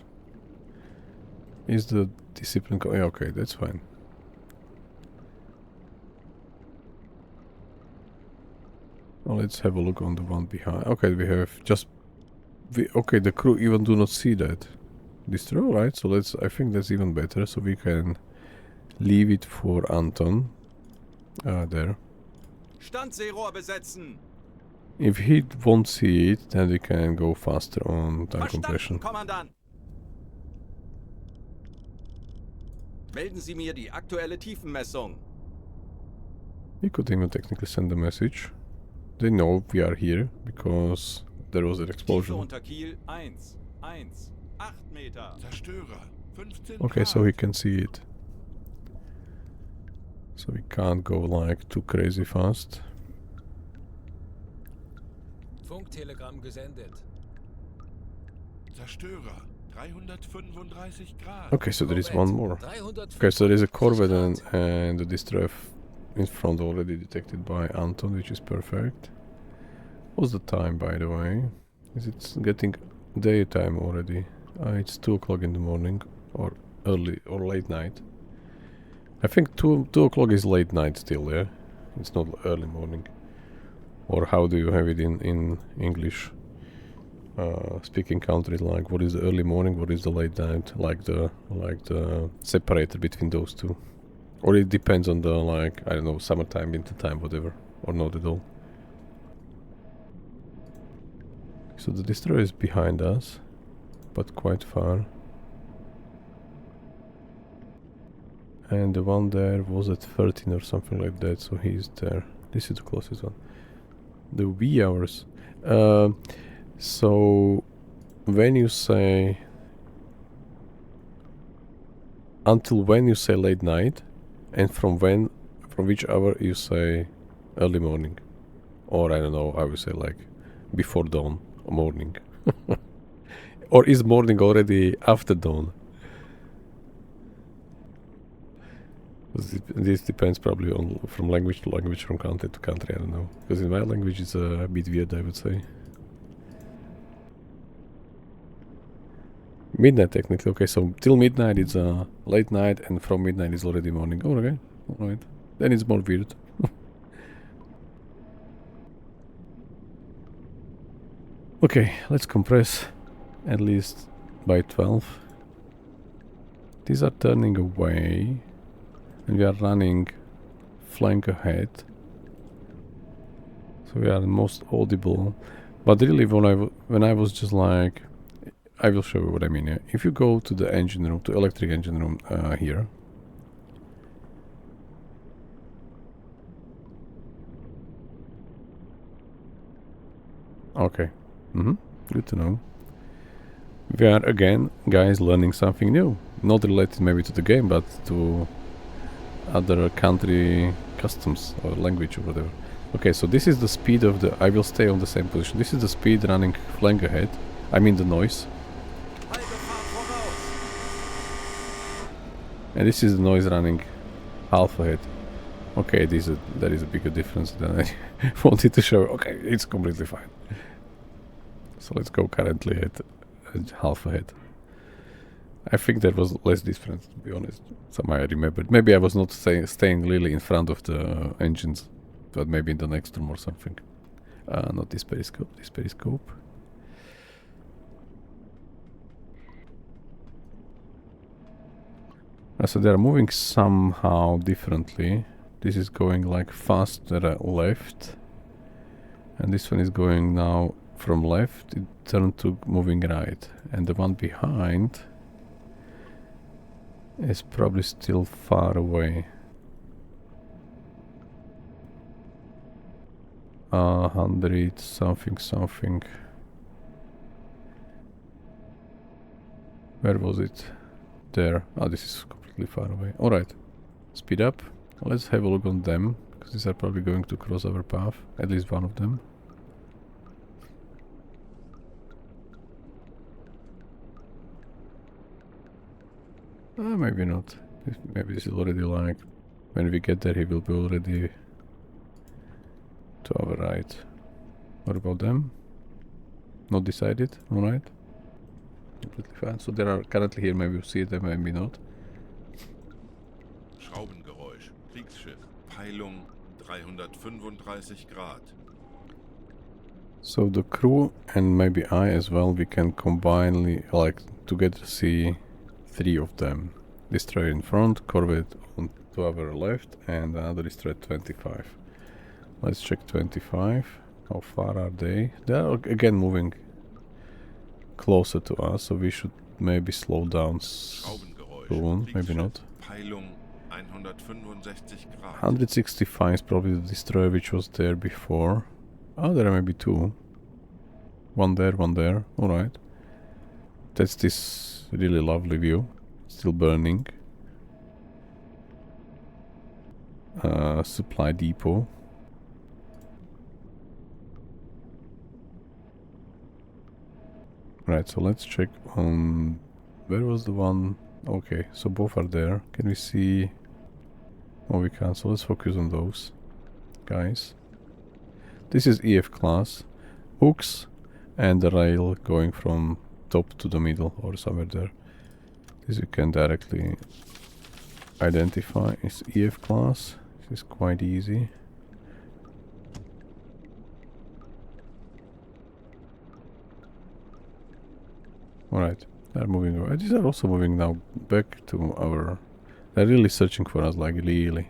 Is the discipline... yeah, okay, that's fine. Well, let's have a look on the one behind. Okay, we have just... okay, the crew even do not see that. Destroy, right? So I think that's even better. So we can leave it for Anton. There. Standseerohr besetzen. If he won't see it, then we can go faster on time Verstanden, compression. Kommandant. Melden Sie mir die aktuelle Tiefenmessung. We could even technically send a message. They know we are here because there was an Tiefe explosion. unter Kiel 1, 8 Meter. Zerstörer. 15 Okay, Grad. so he can see it. So we can't go like too crazy fast. Funktelegramm gesendet. Zerstörer. 335 Grad. Okay, so there is one more. 335 Okay, so there is a corvette Grad. and the destroyer in front already detected by Anton, which is perfect. What's the time, by the way? Is it getting daytime already? It's 2 o'clock in the morning, or early or late night. I think 2 o'clock is late night still, yeah? It's not early morning. Or how do you have it in English? speaking countries, like what is the early morning, what is the late night, like the separator between those two, or it depends on the, like, I don't know, summertime, winter time, whatever, or not at all. So the destroyer is behind us, but quite far. And the one there was at 13 or something like that, so he's there. This is the closest one. The wee hours. So when you say, until when you say late night, and from which hour you say early morning, or I don't know, I would say like before dawn or morning. Or is morning already after dawn? This depends probably on from language to language, from country to country, I don't know. Because in my language it's a bit weird, I would say. Midnight technically, okay, so till midnight it's late night, and from midnight it's already morning. Oh, okay, alright. Then it's more weird. Okay, let's compress at least by 12. These are turning away, and we are running flank ahead. So we are most audible. But really, when I was just like, I will show you what I mean here. If you go to the engine room, to electric engine room here. Okay. Good to know. We are again, guys, learning something new. Not related maybe to the game, but to other country customs or language or whatever. Okay, so this is the speed of the... I will stay on the same position. This is the speed running flank ahead. I mean the noise. And this is the noise running half ahead. Okay, there is a bigger difference than I wanted to show. Okay, it's completely fine. So let's go currently at half ahead. I think there was less difference, to be honest. Somehow I remembered. Maybe I was not staying really in front of the engines, but maybe in the next room or something. Not this periscope, this periscope. So they are moving somehow differently. This is going like faster left, and this one is going now from left, it turned to moving right, and the one behind is probably still far away. 100 something. Where was it? There. Ah, this is completely far away. Alright, speed up. Let's have a look on them, because these are probably going to cross our path, at least one of them. Maybe not. Maybe this is already like, when we get there he will be already to our right. What about them? Not decided? Alright. Completely fine. So there are currently here, maybe you see them, maybe not. Schraubengeräusch. Kriegsschiff. Peilung 335 Grad. So the crew and maybe I as well, we can combine, like, together see 3 of them. Destroyer in front, corvette on to our left, and another destroyer 25. Let's check 25. How far are they? They are again moving closer to us, so we should maybe slow down soon. Maybe not. Peilung 165 Grad. 165 is probably the destroyer which was there before. Oh, there are maybe 2. One there, one there. Alright. That's this really lovely view. Still burning. Supply depot. Right, so let's check on... Where was the one? Okay, so both are there. Can we see... Oh, we can't, so let's focus on those guys. This is EF class. Hooks and the rail going from top to the middle or somewhere there. This you can directly identify is EF class. This is quite easy. Alright, they're moving away. These are also moving now back to our... They're really searching for us, like really.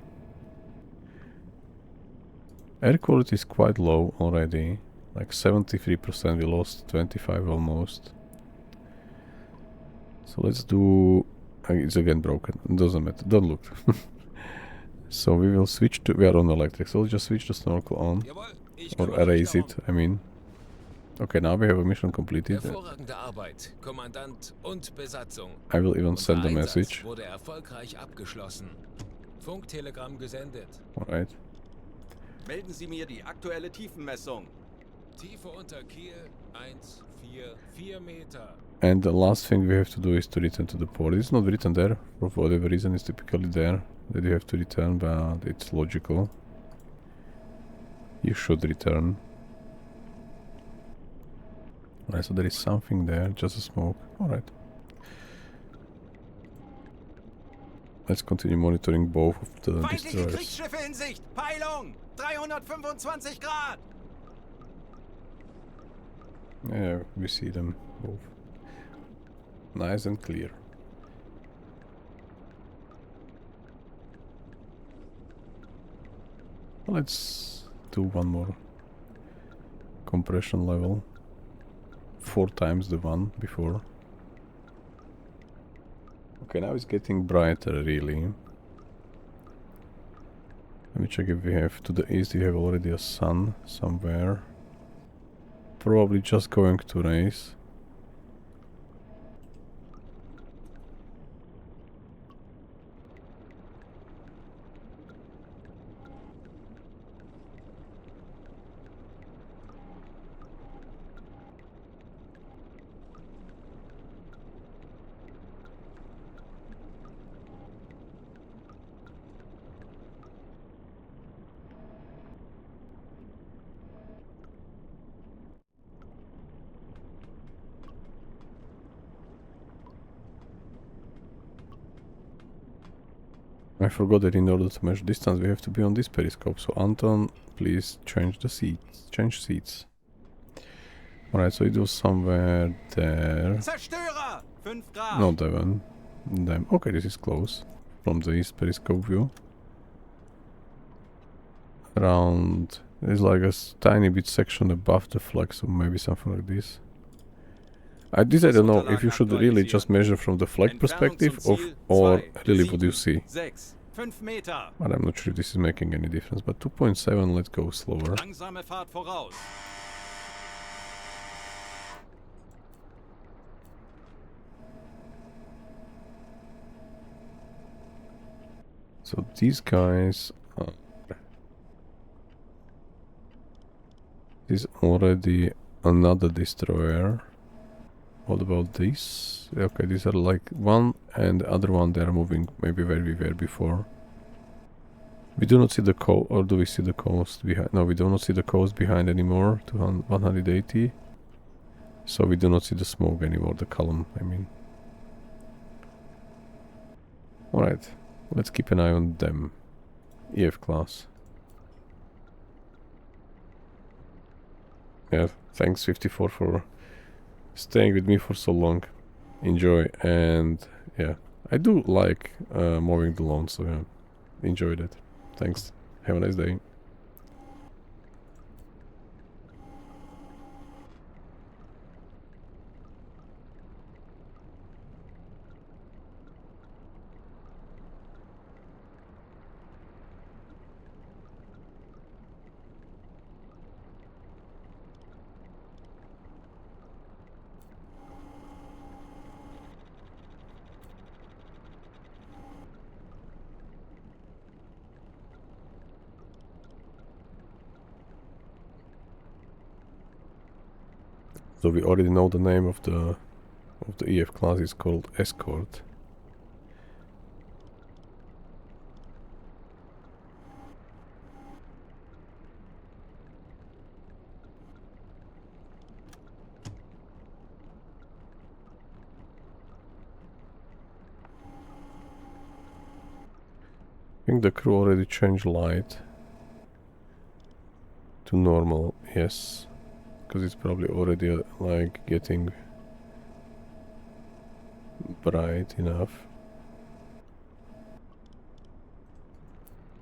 Air quality is quite low already. Like 73%, we lost 25 almost. So let's do... it's again broken, it doesn't matter, don't look. So we will switch to... We are on electric, so we'll just switch the snorkel on. Jawohl, ich Or kümmere mich erase darum. it, I mean. Okay, now we have a mission completed. Hervorragende Arbeit, Kommandant und Besatzung. I will even Unser send a Einsatz message. wurde erfolgreich abgeschlossen. Funktelegramm gesendet. Alright. Melden Sie mir die aktuelle Tiefenmessung. Tiefe unter Kiel 1,44 Meter. And the last thing we have to do is to return to the port. It's not written there, for whatever reason it's typically there that you have to return, but it's logical. You should return. Alright, so there is something there, just a smoke. Alright. Let's continue monitoring both of the Feindliche destroyers. Kriegsschiffe in Sicht. Peilung 325 Grad. Yeah, we see them both. Nice and clear. Let's do one more compression level. 4 times the one before. Okay, now it's getting brighter really. Let me check if we have to the east, we have already a sun somewhere. Probably just going to race. I forgot that in order to measure distance we have to be on this periscope. So Anton, please change the seats. Change seats. Alright, so it was somewhere there. Zerstörer 5 Grad. Not that one. Damn. Okay, this is close. From the east periscope view. Around... There's like a tiny bit section above the flag, so maybe something like this. I don't know if you should really just measure from the flag perspective or really what you see. 6, 5 Meter. But I'm not sure if this is making any difference. But 2.7, let's go slower. Langsame Fahrt voraus. So these guys are... This is already another destroyer. What about this? Okay, these are like one and the other one they are moving maybe where we were before. We do not see the coast, or do we see the coast behind? No, we do not see the coast behind anymore, to 180. So we do not see the smoke anymore, the column, I mean. Alright, let's keep an eye on them. EF class. Yeah, thanks 54 for staying with me for so long. Enjoy, and yeah, I do like mowing the lawn, so yeah, enjoy that. Thanks, have a nice day. So we already know the name of the EF class is called Escort. I think the crew already changed light to normal, yes. Because it's probably already like getting bright enough.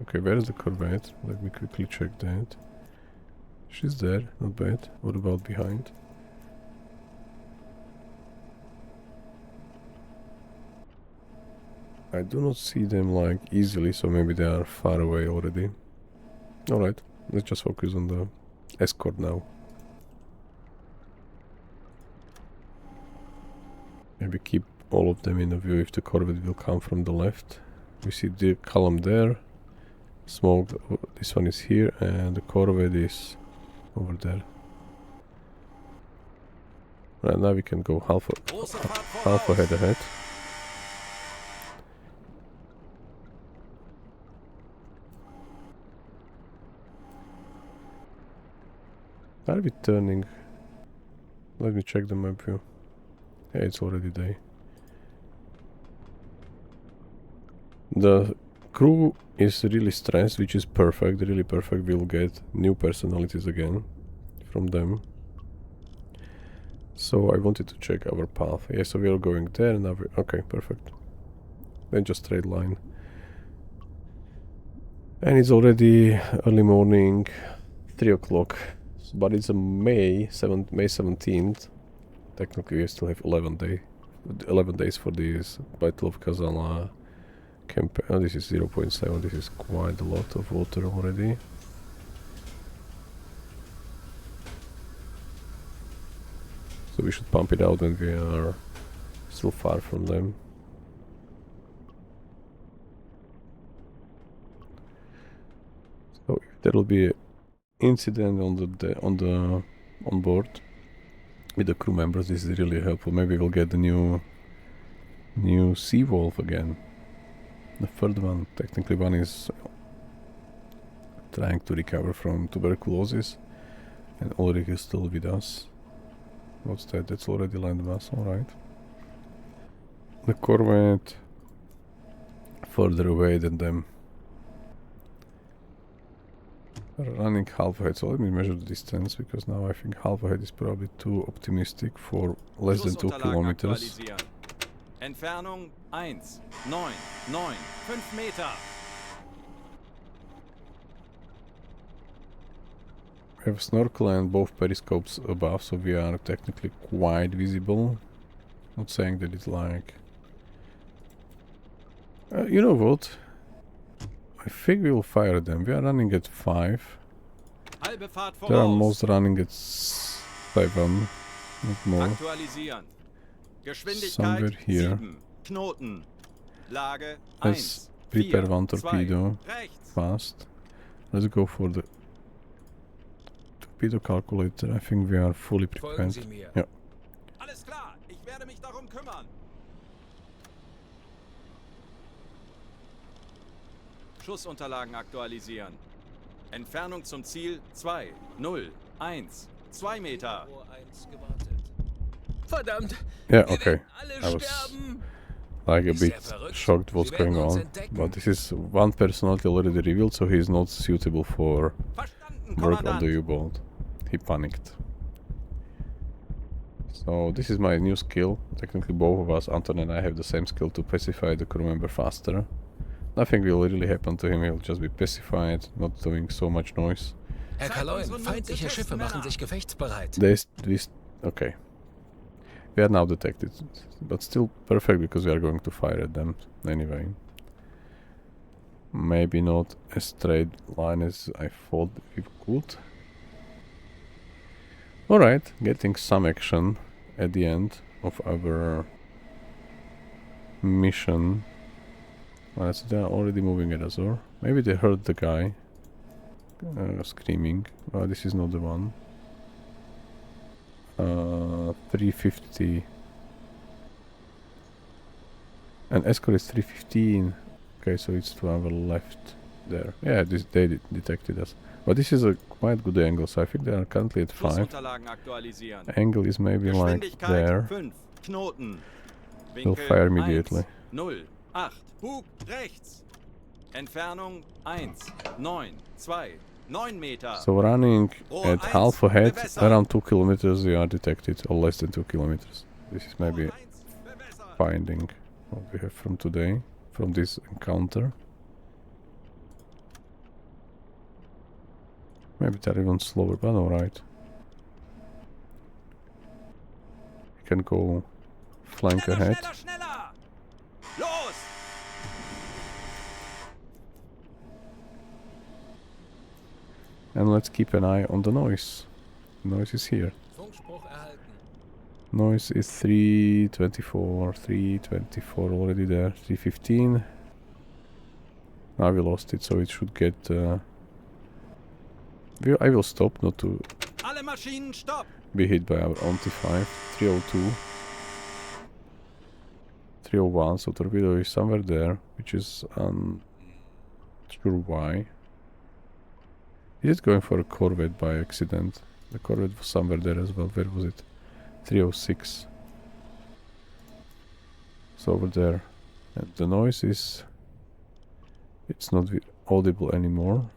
Okay, where is the corvette? Let me quickly check that. She's there, not bad. What about behind? I do not see them like easily, so maybe they are far away already. Alright, let's just focus on the escort now. Maybe keep all of them in the view if the corvette will come from the left. We see the column there. Smoke, this one is here, and the corvette is over there. Right, now we can go half ahead. Are we turning? Let me check the map view. Yeah, it's already day. The crew is really stressed, which is perfect, really perfect. We'll get new personalities again from them. So I wanted to check our path. Yeah, so we are going there now. Okay, perfect. Then just straight line. And it's already early morning, 3 o'clock. But it's a May 17th. Technically we still have 11 days for this Battle of Gazala campaign. Oh, this is 0.7. This is quite a lot of water already. So we should pump it out when we are still far from them. So if there will be an incident on board with the crew members, this is really helpful. Maybe we'll get the new sea wolf again. The third one, technically one is trying to recover from tuberculosis, and Ulrich is still with us. What's that? That's already land mass, alright. The corvette further away than them. Running half ahead, so let me measure the distance, because now I think half ahead is probably too optimistic for less than 2 kilometers. Entfernung 1, 9, 9, 5 Meter. We have snorkel and both periscopes above, so we are technically quite visible. Not saying that it's like... you know what? I think we will fire them. We are running at 5. They are most running at 7, not more. Aktualisieren. Somewhere Geschwindigkeit here. 7. Knoten. Lage Let's 1. prepare 4, one torpedo 2, rechts. fast. Let's go for the torpedo calculator. I think we are fully Folgen prepared. Sie mir. Yeah. Alles klar, ich werde mich darum kümmern. Schussunterlagen aktualisieren. Entfernung zum Ziel 2, 0, 1, 2 Meter. Verdammt! Yeah, wir okay. werden alle I was sterben! like a Ist er bit verrückt? shocked what's Sie werden going uns on. entdecken. But this is one personality already revealed, so he is not suitable for Verstanden, work on the Kommandant. U-boat. He panicked. So this is my new skill. Technically both of us, Anton and I, have the same skill to pacify the crew member faster. Nothing will really happen to him, he'll just be pacified, not doing so much noise. Herr Kaloin, feindliche Schiffe machen sich gefechtsbereit. Okay. We are now detected, but still perfect because we are going to fire at them anyway. Maybe not as straight line as I thought we could. Alright, getting some action at the end of our mission. Alright, so they are already moving at us, or maybe they heard the guy screaming. Oh, this is not the one. 350. And escort is 315. Okay, so it's to our left there. Yeah, they detected us. But this is a quite good angle, so I think they are currently at 5. Schussunterlagen aktualisieren. Angle is maybe like Geschwindigkeit there. 5. Knoten. We'll Winkel fire immediately. 1, 0, 8. Bug rechts. Entfernung 1, 9, 2, 9 Meter. So running at half ahead, Bewässern. around 2 kilometers, we are detected, or less than 2 kilometers. This is maybe 1 bewässert. finding what we have from today, from this encounter. Maybe they're even slower, but alright. We can go flank ahead. Schneller, schneller! Los! And let's keep an eye on the noise. Noise is here. Funkspruch erhalten. Noise is 324, 324 already there, 315. Now we lost it, so it should get... I will stop not to Alle Maschinen stopp! be hit by our anti-5. 302. 301, so torpedo is somewhere there, which is sure why. Is it going for a corvette by accident? The corvette was somewhere there as well. Where was it? 306. So over there. And the noise is... It's not audible anymore.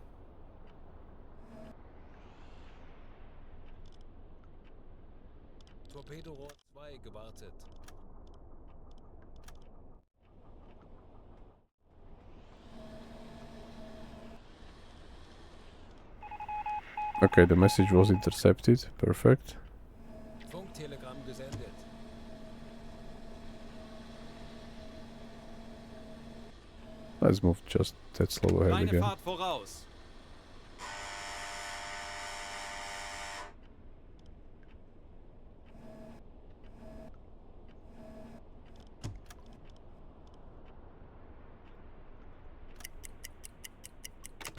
Torpedorohr 2 gewartet. Okay, the message was intercepted. Perfect. Funktelegramm gesendet. Let's move just that slow ahead Reine again. Fahrt voraus!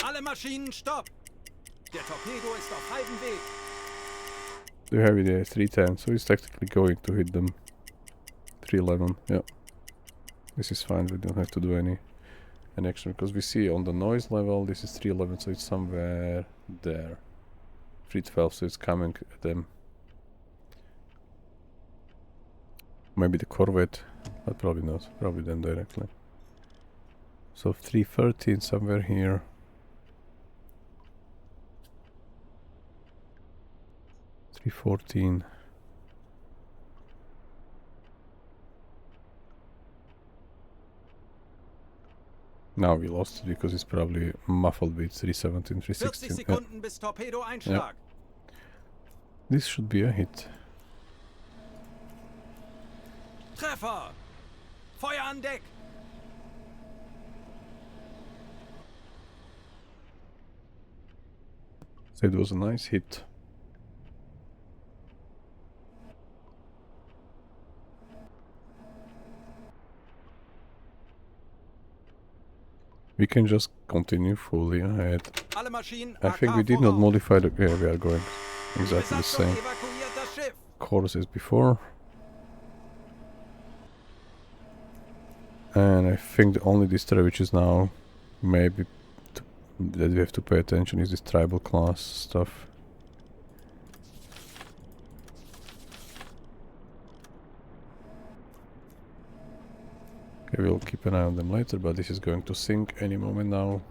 Alle Maschinen stopp! Der Torpedo ist auf halbem Weg. Do you have it there? 310, so it's technically going to hit them. 311, yeah. This is fine, we don't have to do any action, because we see on the noise level, this is 311, so it's somewhere there. 312, so it's coming at them. Maybe the corvette, but probably not, probably them directly. So 313 somewhere here. 314. Now we lost it because it's probably muffled with 317, 40 316. Yeah. Sekunden bis Torpedo-Einschlag. This should be a hit. Treffer! Feuer an Deck! So it was a nice hit. We can just continue fully ahead. Alle Maschinen I think we did not modify the... Yeah, we are going exactly the same evakuiert das Schiff. course as before. And I think the only destroyer which is now maybe that we have to pay attention is this tribal class stuff. Okay, we'll keep an eye on them later, but this is going to sink any moment now.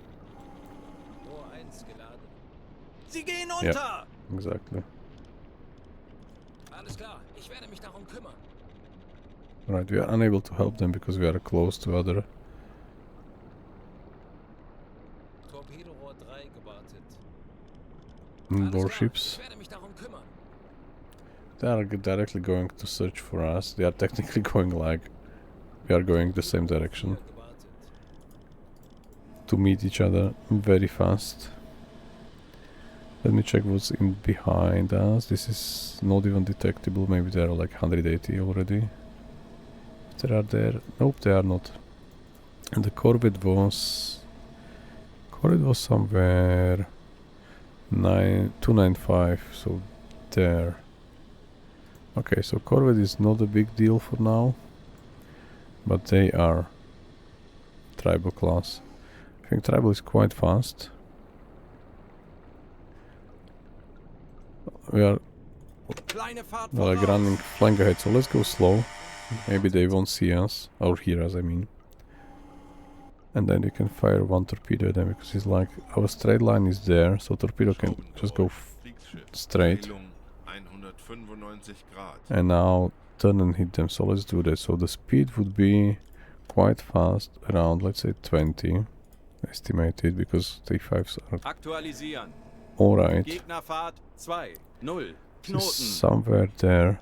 Rohr 1 geladen. Sie gehen unter! Exactly. Alles klar, ich werde mich darum kümmern. Right, we are unable to help them because we are close to other Torpedorohr 3 gewartet. warships. Ich werde mich darum kümmern. They are directly going to search for us. They are technically going like we are going the same direction Gewartet. to meet each other very fast. Let me check what's in behind us. This is not even detectable. Maybe they are like 180 already. If they are there. Nope, they are not. And the corvette was somewhere 295, so there. Okay, so corvette is not a big deal for now, but they are tribal class. I think tribal is quite fast. We are Kleine Fahrt like voraus. running flank ahead, so let's go slow. Maybe they won't see us, or hear us, I mean. And then you can fire one torpedo at them, because it's like our straight line is there, so torpedo can just go straight. Drehung 195 Grad. And now turn and hit them. So let's do that. So the speed would be quite fast, around, let's say 20 estimated, because T5s are Aktualisieren. alright. Gegnerfahrt 2, 0. This is Knoten. somewhere there,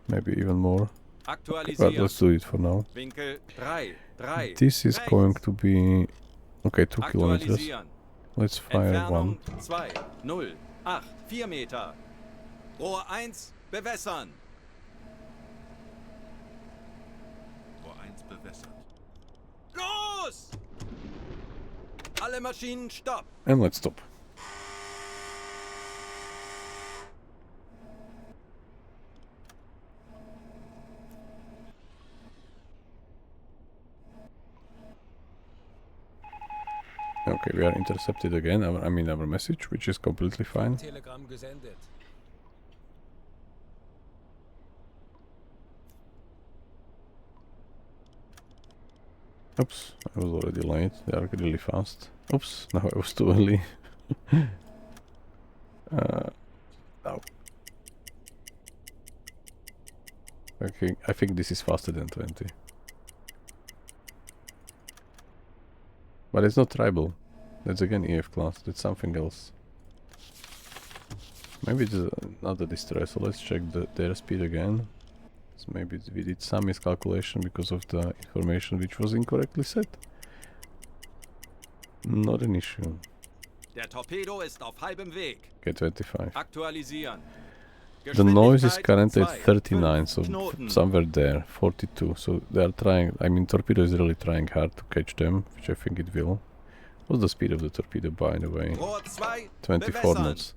maybe even more. But Aktualisieren. let's do it for now. Winkel 3, 3. This is rechts. going to be, okay, 2 kilometers. Aktualisieren. Let's fire one. Entfernung 2, 0, 8, 4 Meter. Rohr 1, bewässern. Rohr 1 bewässert. Los! Alle Maschinen stopp. And let's stop. Okay, we are intercepted again. I mean our message, which is completely fine. Telegramm gesendet. Oops, I was already late. They are really fast. Oops, now I was too early. No. Okay, I think this is faster than 20. But it's not tribal. That's again EF class. That's something else. Maybe it's another destroyer. So let's check their speed again. So maybe we did some miscalculation because of the information which was incorrectly set. Not an issue. Der Torpedo ist auf halbem Weg. Okay, 25. Aktualisieren. The noise is Geschwindigkeit currently at 2, 39, so Knoten. somewhere there, 42. So they are trying, I mean, torpedo is really trying hard to catch them, which I think it will. What's the speed of the torpedo, by the way? Rohr 2, 24 bewässern. knots.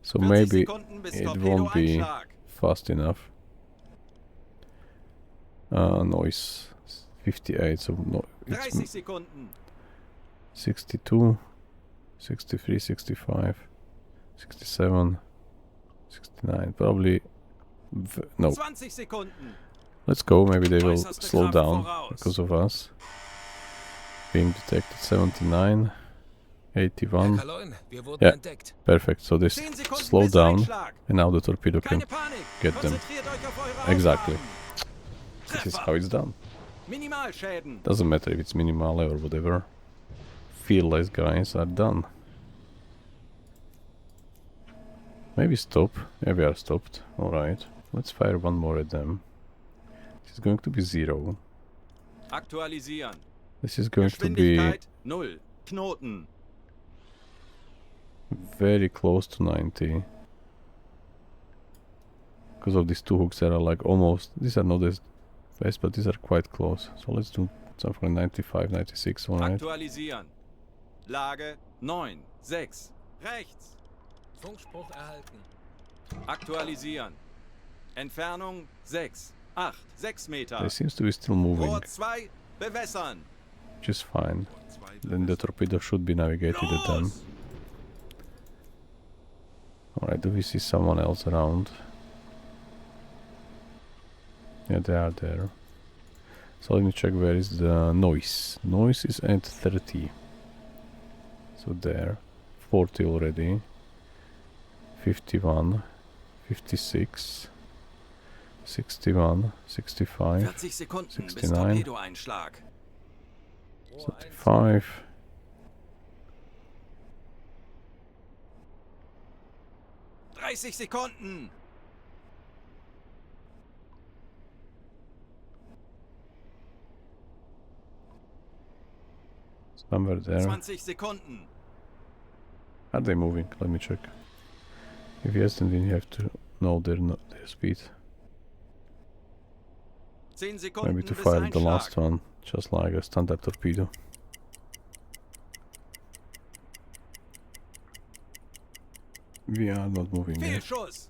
So 40 maybe Sekunden bis it won't be Torpedoeinschlag. fast enough. Noise 58, so no, 30 it's Sekunden. 62, 63, 65, 67, 69, probably, no. 20 Sekunden. Let's go, maybe they will Äußerste slow Kraft down voraus. because of us. Being detected 79, Herr 81, Kaloin, wir wurden Ja. entdeckt. perfect, so this 10 Sekunden slow bis down Einschlag. and now the torpedo can Keine Panik. get them. Konzentriert euch auf eure Exactly. Aufgaben. This is Treffer. how it's done. Minimalschäden. Doesn't matter if it's minimale or whatever. Fearless guys are done. Maybe stop. Yeah, we are stopped. Alright. Let's fire one more at them. This is going to be 0. Aktualisieren. This is going to be Geschwindigkeit 0. Knoten. very close to 90. Because of these two hooks that are like almost, these are not as fast, but these are quite close. So let's do something like 95, 96, alright. Aktualisieren. Lage 9, 6. Rechts. Funkspruch erhalten. Aktualisieren. Entfernung 6, 8, 6 Meter. They seems to be still moving, Rohr 2, bewässern. which is fine. Rohr 2 Then the bewässert. torpedo should be navigated at them. Los! Alright, do we see someone else around? Yeah, they are there. So let me check where is the noise. Noise is at 30. So there. 40 already. 51. 56. 61. 65. 40 Sekunden bis 69. Torpedoeinschlag. Rohr 1. 75. Sekunden. Somewhere there. 20 Sekunden. Are they moving? Let me check. If yes, then we have to know their speed. 10 Sekunden Maybe to bis fire the Einschlag. last one, just like a standard torpedo. We are not moving yet. Fehlschuss.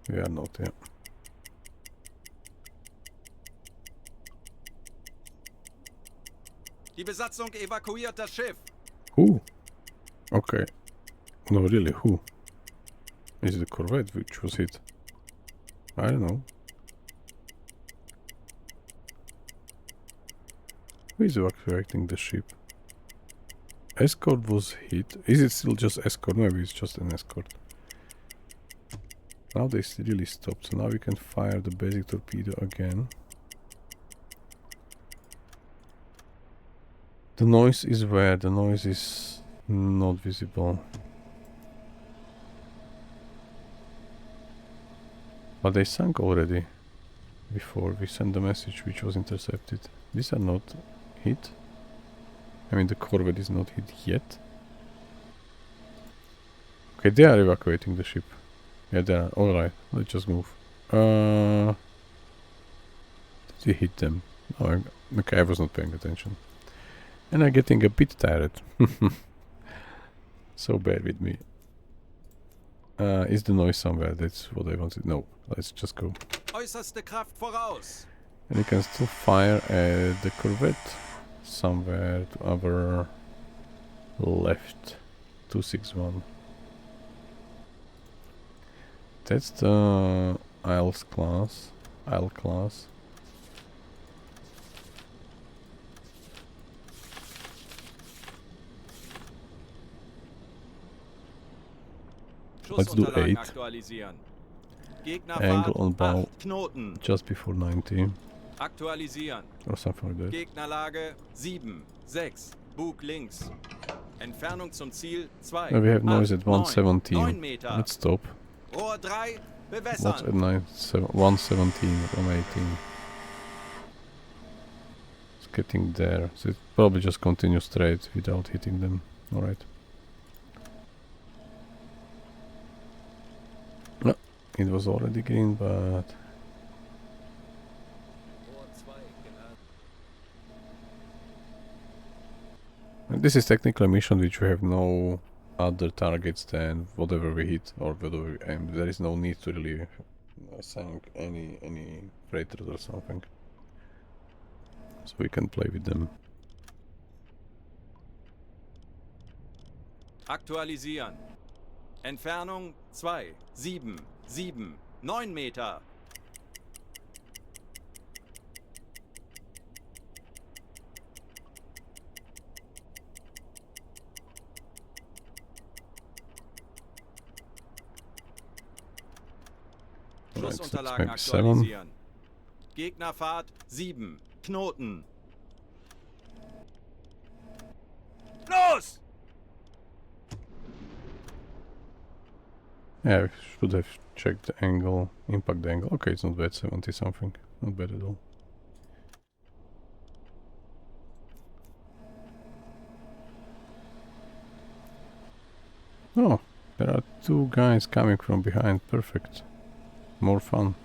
We are not, yeah. Die Besatzung evakuiert das Schiff. Who? Okay. No, really, who? Is it a corvette which was hit? I don't know. Who is evacuating the ship? Escort was hit. Is it still just escort? Maybe it's just an escort. Now they really stopped, so now we can fire the basic torpedo again. The noise is where? The noise is not visible. But they sank already before we sent the message, which was intercepted. These are not hit. I mean, the corvette is not hit yet. Okay, they are evacuating the ship. Yeah, they are. Alright, let's just move. Did we hit them? Oh, okay, I was not paying attention. And I'm getting a bit tired. So bear with me. Is the noise somewhere? That's what I wanted. No, let's just go. Äußerste Kraft voraus. And you can still fire at the corvette somewhere to our left. 261. That's the Isles class. Isle class. Let's do 8. Aktualisieren. Angle Gegnerfahrt on bow 8 Knoten. just before 90 Aktualisieren. or something like that. Gegnerlage 7, 6. Bug links. Entfernung zum Ziel 2. Now we have noise at 9 117. Meter. Let's stop. Rohr 3. What's Bewässern. at 117 from 18? It's getting there. So it probably just continue straight without hitting them. Alright. No, it was already green, but Rohr 2 geladen. this is technically a mission which we have no other targets than whatever we hit or whatever we aim. There is no need to really sink any freighters or something. So we can play with them. Aktualisieren. Entfernung 2, 7, 7, 9 Meter. Alright, so it's Schussunterlagen maybe 7. aktualisieren. Gegnerfahrt 7, Knoten. Los! Yeah, we should have checked the angle, impact angle. Okay, it's not bad, 70 something. Not bad at all. Oh, there are 2 guys coming from behind. Perfect. More fun.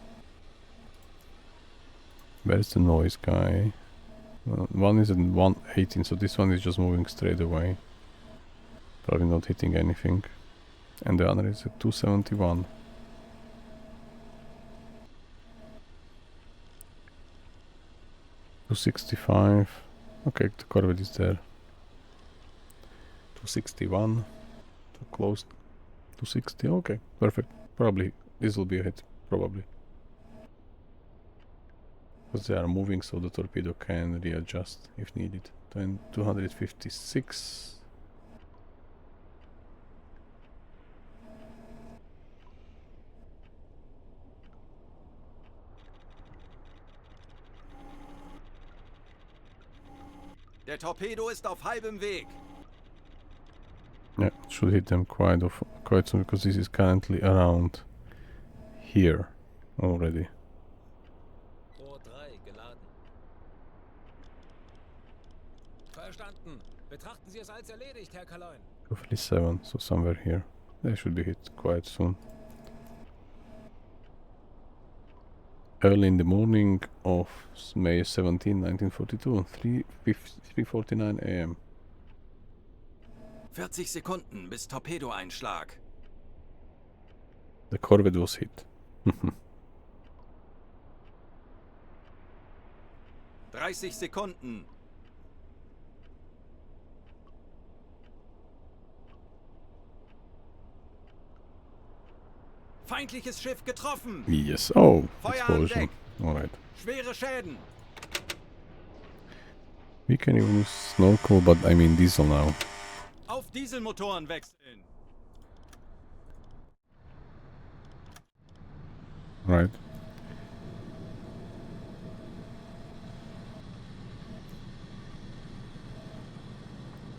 Where's the noise guy? One is at 118, so this one is just moving straight away. Probably not hitting anything. And the other is at 271. $265. Okay, the corvette is there. 261. Too close. 260. Okay, perfect. Probably this will be a hit. Probably. Because they are moving, so the torpedo can readjust if needed. 256. Der Torpedo ist auf halbem Weg. Yeah, it should hit them quite soon because this is currently around here already. Rohr 3 geladen. Verstanden. Betrachten Sie es als erledigt, Herr Kaloin. 257, so somewhere here. They should be hit quite soon. Early in the morning of May 17, 1942, 3:49 a.m. 40 Sekunden bis Torpedoeinschlag. The corvette was hit. 30 Sekunden. Feindliches Schiff getroffen. Yes. Oh, Feuer an explosion. Deck. Alright. Schwere Schäden. We can even use snorkel, but I mean diesel now. Auf Dieselmotoren wechseln. Right.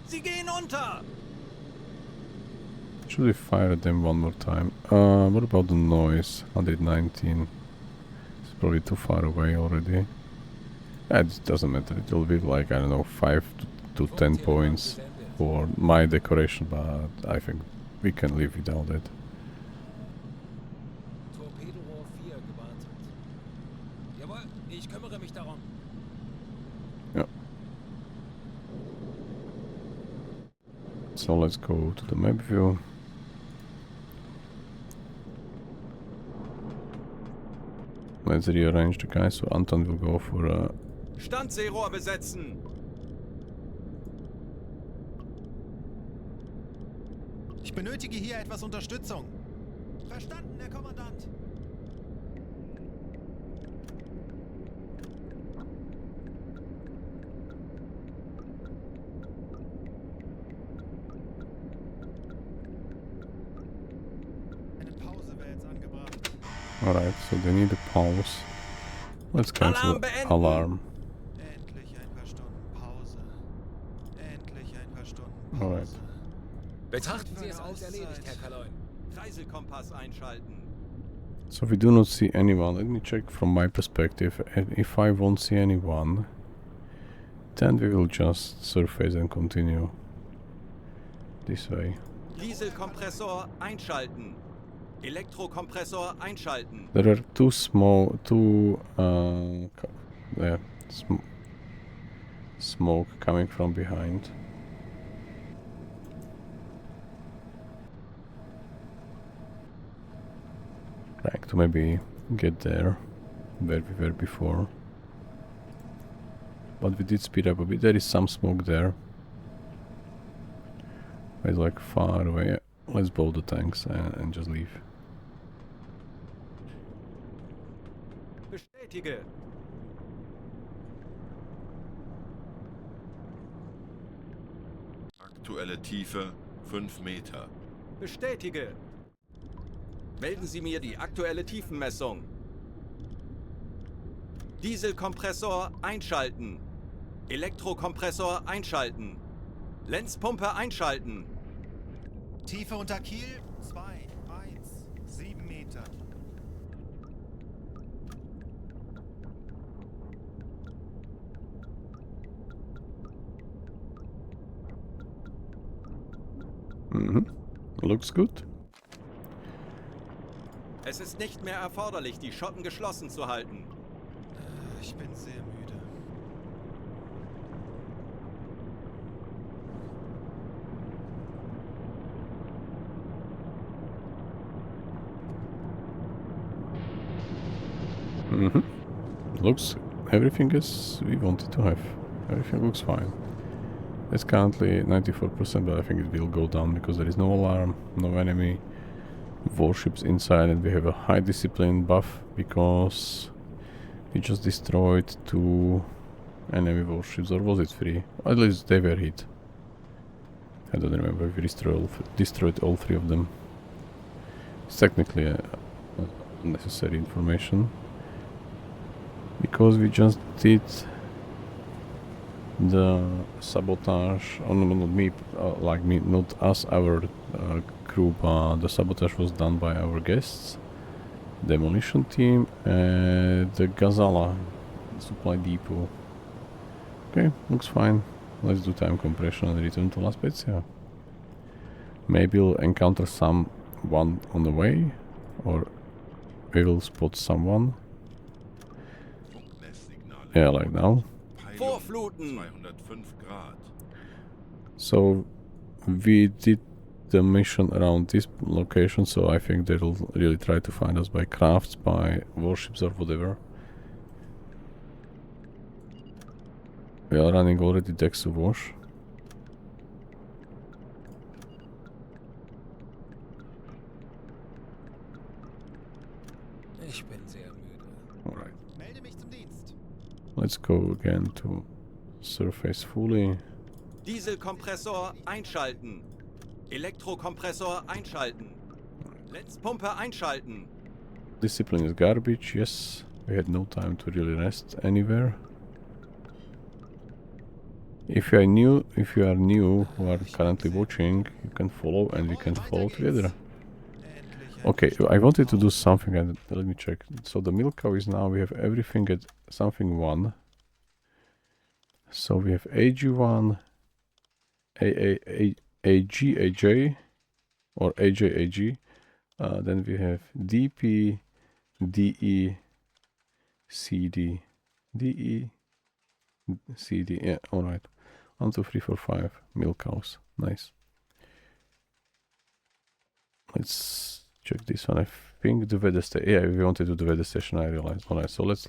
Sie gehen unter! Should we fire at them one more time? What about the noise? 119. It's probably too far away already. It doesn't matter. It will be like, I don't know, 5 to 10 points for my decoration, but I think we can live without it. Torpedorohr 4 gewartet. Jawohl, ich kümmere mich darum. So let's go to the map view. Let's rearrange the guys, so Anton will go for Standseerohr besetzen! Ich benötige hier etwas Unterstützung. Verstanden, Herr Kommandant. Eine Pause wäre jetzt angebracht. Alright, so they need a pause. Let's cancel Alarm beenden. alarm. Endlich ein paar Stunden Pause. Endlich ein paar Stunden Pause. Alright. Betrachten Sie es als erledigt, Herr Kaloin. Reisekompass einschalten. So we do not see anyone. Let me check from my perspective. And if I won't see anyone, then we will just surface and continue this way. Dieselkompressor einschalten. Elektrokompressor einschalten. There are two smoke coming from behind. Trying to maybe get there where we were before. But we did speed up a bit. There is some smoke there. It's like far away. Let's blow the tanks and just leave. Bestätige. Aktuelle Tiefe 5 Meter. Bestätige. Melden Sie mir die aktuelle Tiefenmessung. Dieselkompressor einschalten. Elektrokompressor einschalten. Lenzpumpe einschalten. Tiefe unter Kiel 2, 1, 7 Meter. Looks good. Es ist nicht mehr erforderlich, die Schotten geschlossen zu halten. Ich bin sehr müde. Looks everything as we wanted to have. Everything looks fine. It's currently 94%, but I think it will go down because there is no alarm, no enemy warships inside, and we have a high discipline buff because we just destroyed 2 enemy warships, or was it 3? At least they were hit. I don't remember if we destroyed all 3 of them. It's technically unnecessary information because we just did the sabotage. Oh, no, not me, like me, not us, our crew, but the sabotage was done by our guests, demolition team, and the Gazala supply depot. Okay, looks fine. Let's do time compression and return to La Spezia. Maybe we'll encounter someone on the way, or we will spot someone. Funkmesssignale. Yeah, like now. Vorfluten. 205 Grad. So we did the mission around this location, so I think they'll really try to find us by crafts, by warships or whatever. We are running already decks to wash. Ich bin sehr müde. Alright. Melde mich zum Dienst. Let's go again to surface fully. Dieselkompressor einschalten. Elektrokompressor einschalten. Lenzpumpe einschalten. Discipline is garbage, yes. We had no time to really rest anywhere. If you are new who are currently watching, you can follow and we can follow together. Endlich Okay, I wanted to do something and let me check. So the milk cow is now, we have everything at something 1. So we have AG1, AG, AJ, or AJ, AG. Then we have DP, DE, CD, DE, CD. Yeah, alright. 1, 2, 3, 4, 5 milk cows. Nice. Let's check this one. I think the weather station. Yeah, we wanted to do the weather station, I realized. Alright, so let's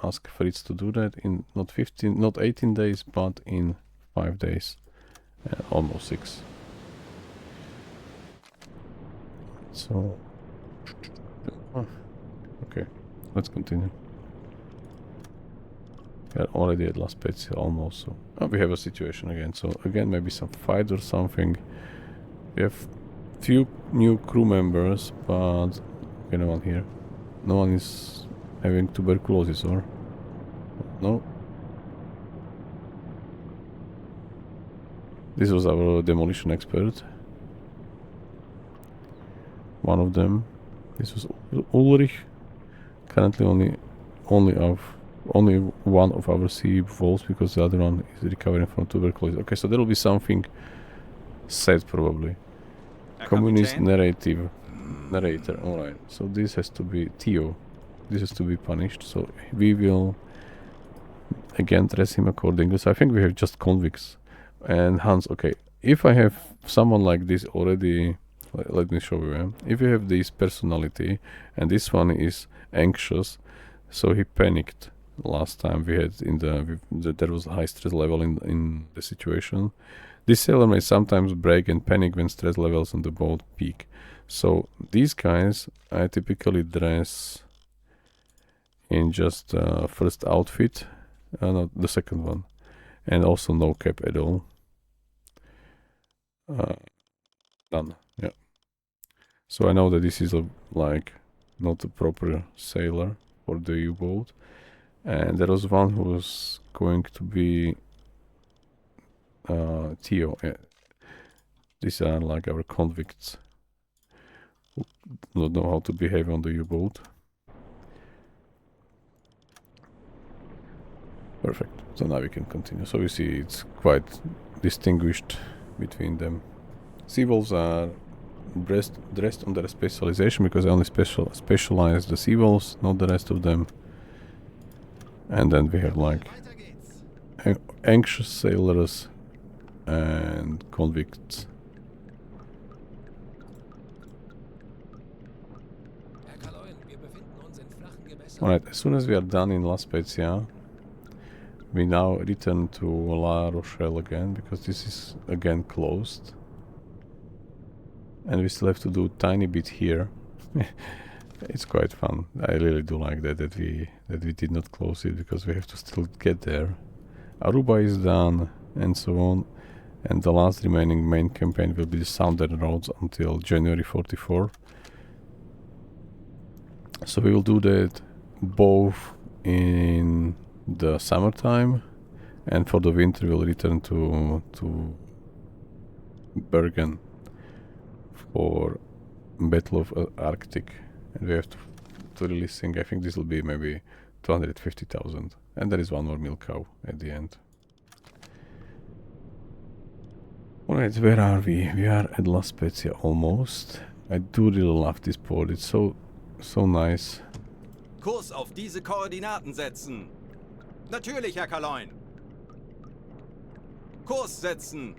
ask Fritz to do that in not 18 days, but in 5 days. Almost 6. So okay, let's continue. We are already at La Spezia almost, so we have a situation again. So again, maybe some fight or something. We have few new crew members, but okay, no one here. No one is having tuberculosis, or no? This was our demolition expert. One of them. This was Ulrich. Currently only one of our sea wolves, because the other one is recovering from tuberculosis. Okay, so there will be something said probably. Communist narrator. Alright, so this has to be Theo. This has to be punished. So we will again dress him accordingly. So I think we have just convicts. And Hans, okay. If I have someone like this already, let me show you. If you have this personality and this one is anxious, so he panicked last time we had there was a high stress level in the situation. This sailor may sometimes break and panic when stress levels on the boat peak. So these guys I typically dress in just first outfit, not the second one, and also no cap at all. None. Yeah. So I know that this is like not a proper sailor for the U-boat, and there was one who was going to be Theo. Yeah. These are like our convicts who don't know how to behave on the U-boat. Perfect. So now we can continue. So you see it's quite distinguished between them. Seawolves are dressed on their specialization, because I only specialize the seawolves, not the rest of them. And then we have like Weiter geht's. anxious sailors and convicts. Herr Kaloin, wir befinden uns in flachen Gewässern. Alright, as soon as we are done in La Spezia, we now return to La Rochelle again, because this is again closed. And we still have to do a tiny bit here. It's quite fun. I really do like that we did not close it, because we have to still get there. Aruba is done, and so on. And the last remaining main campaign will be the Southern Roads until January 44. So we will do that both in the summertime, and for the winter we'll return to Bergen for Battle of Arctic, and we have to release thing. I think this will be maybe 250,000, and there is one more milk cow at the end. Alright, where are we? We are at La Spezia almost. I do really love this port. It's so nice. Kurs auf diese Koordinaten setzen. Natürlich, Herr Kaloin. Kurs setzen.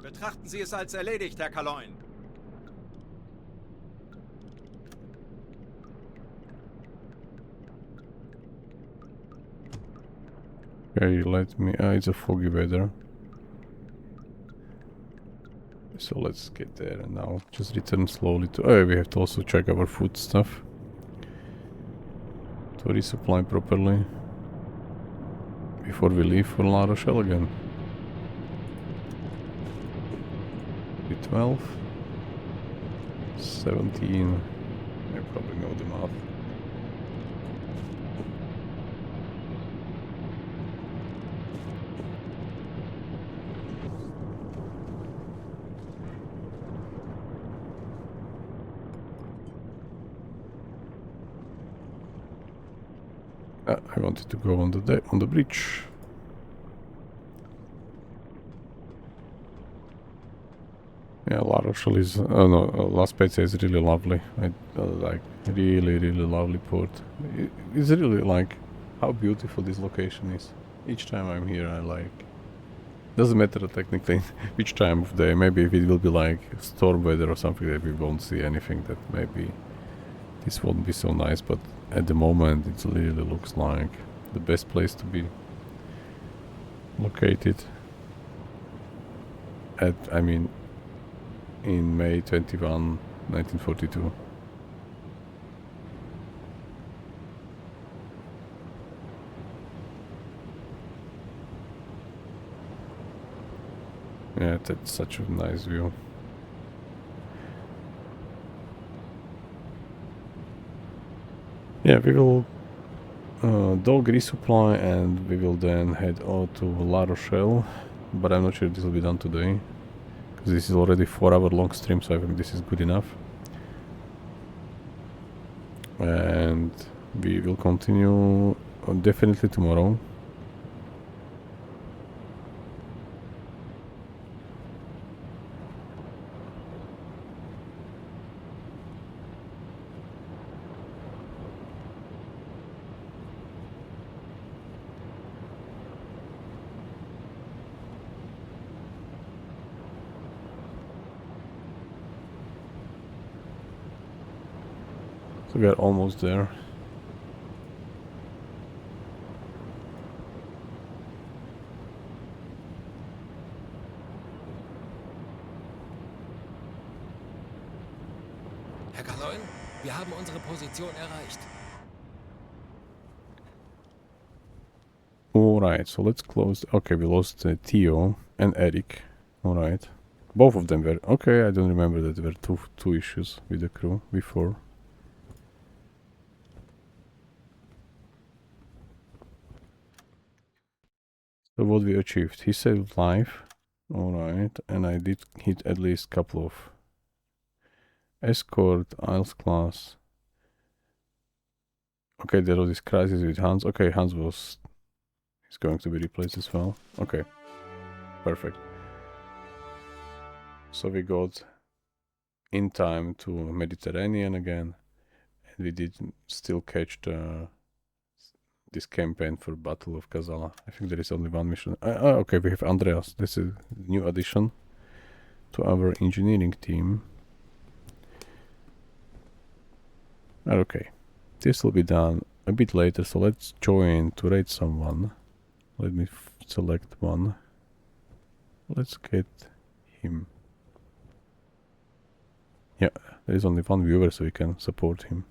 Betrachten Sie es als erledigt, Herr Kaloin. Okay, let me... it's a foggy weather. So let's get there and now just return slowly to... Oh, we have to also check our food stuff to resupply properly before we leave for La Rochelle again. 12, 17, I probably know the math. I wanted to go on the bridge. Yeah, La Rochelle is... Oh no, La Spezia is really lovely. I like really lovely port. It's really like how beautiful this location is. Each time I'm here I like... Doesn't matter technically which time of day. Maybe if it will be like storm weather or something that we won't see anything, that maybe this won't be so nice, but at the moment it really looks like the best place to be located at, I mean, in May 21, 1942. Yeah, that's such a nice view. Yeah, we will dog resupply and we will then head out to La Rochelle, but I'm not sure this will be done today, because this is already 4-hour long stream, so I think this is good enough. And we will continue definitely tomorrow. So we are almost there. Herr Kaloin, wir haben unsere Position erreicht. Alright, so let's close. Okay, we lost Theo and Eric. Alright. Both of them were... Okay, I don't remember that there were two issues with the crew before. So what we achieved? He saved life. Alright, and I did hit at least a couple of escort, Isles class. Okay, there was this crisis with Hans. Okay, Hans is going to be replaced as well. Okay, perfect. So we got in time to Mediterranean again, and we did still catch this campaign for Battle of Gazala. I think there is only one mission. Okay, we have Andreas. This is a new addition to our engineering team. Okay, this will be done a bit later, so let's join to raid someone. Let me select one. Let's get him. Yeah, there is only one viewer, so we can support him.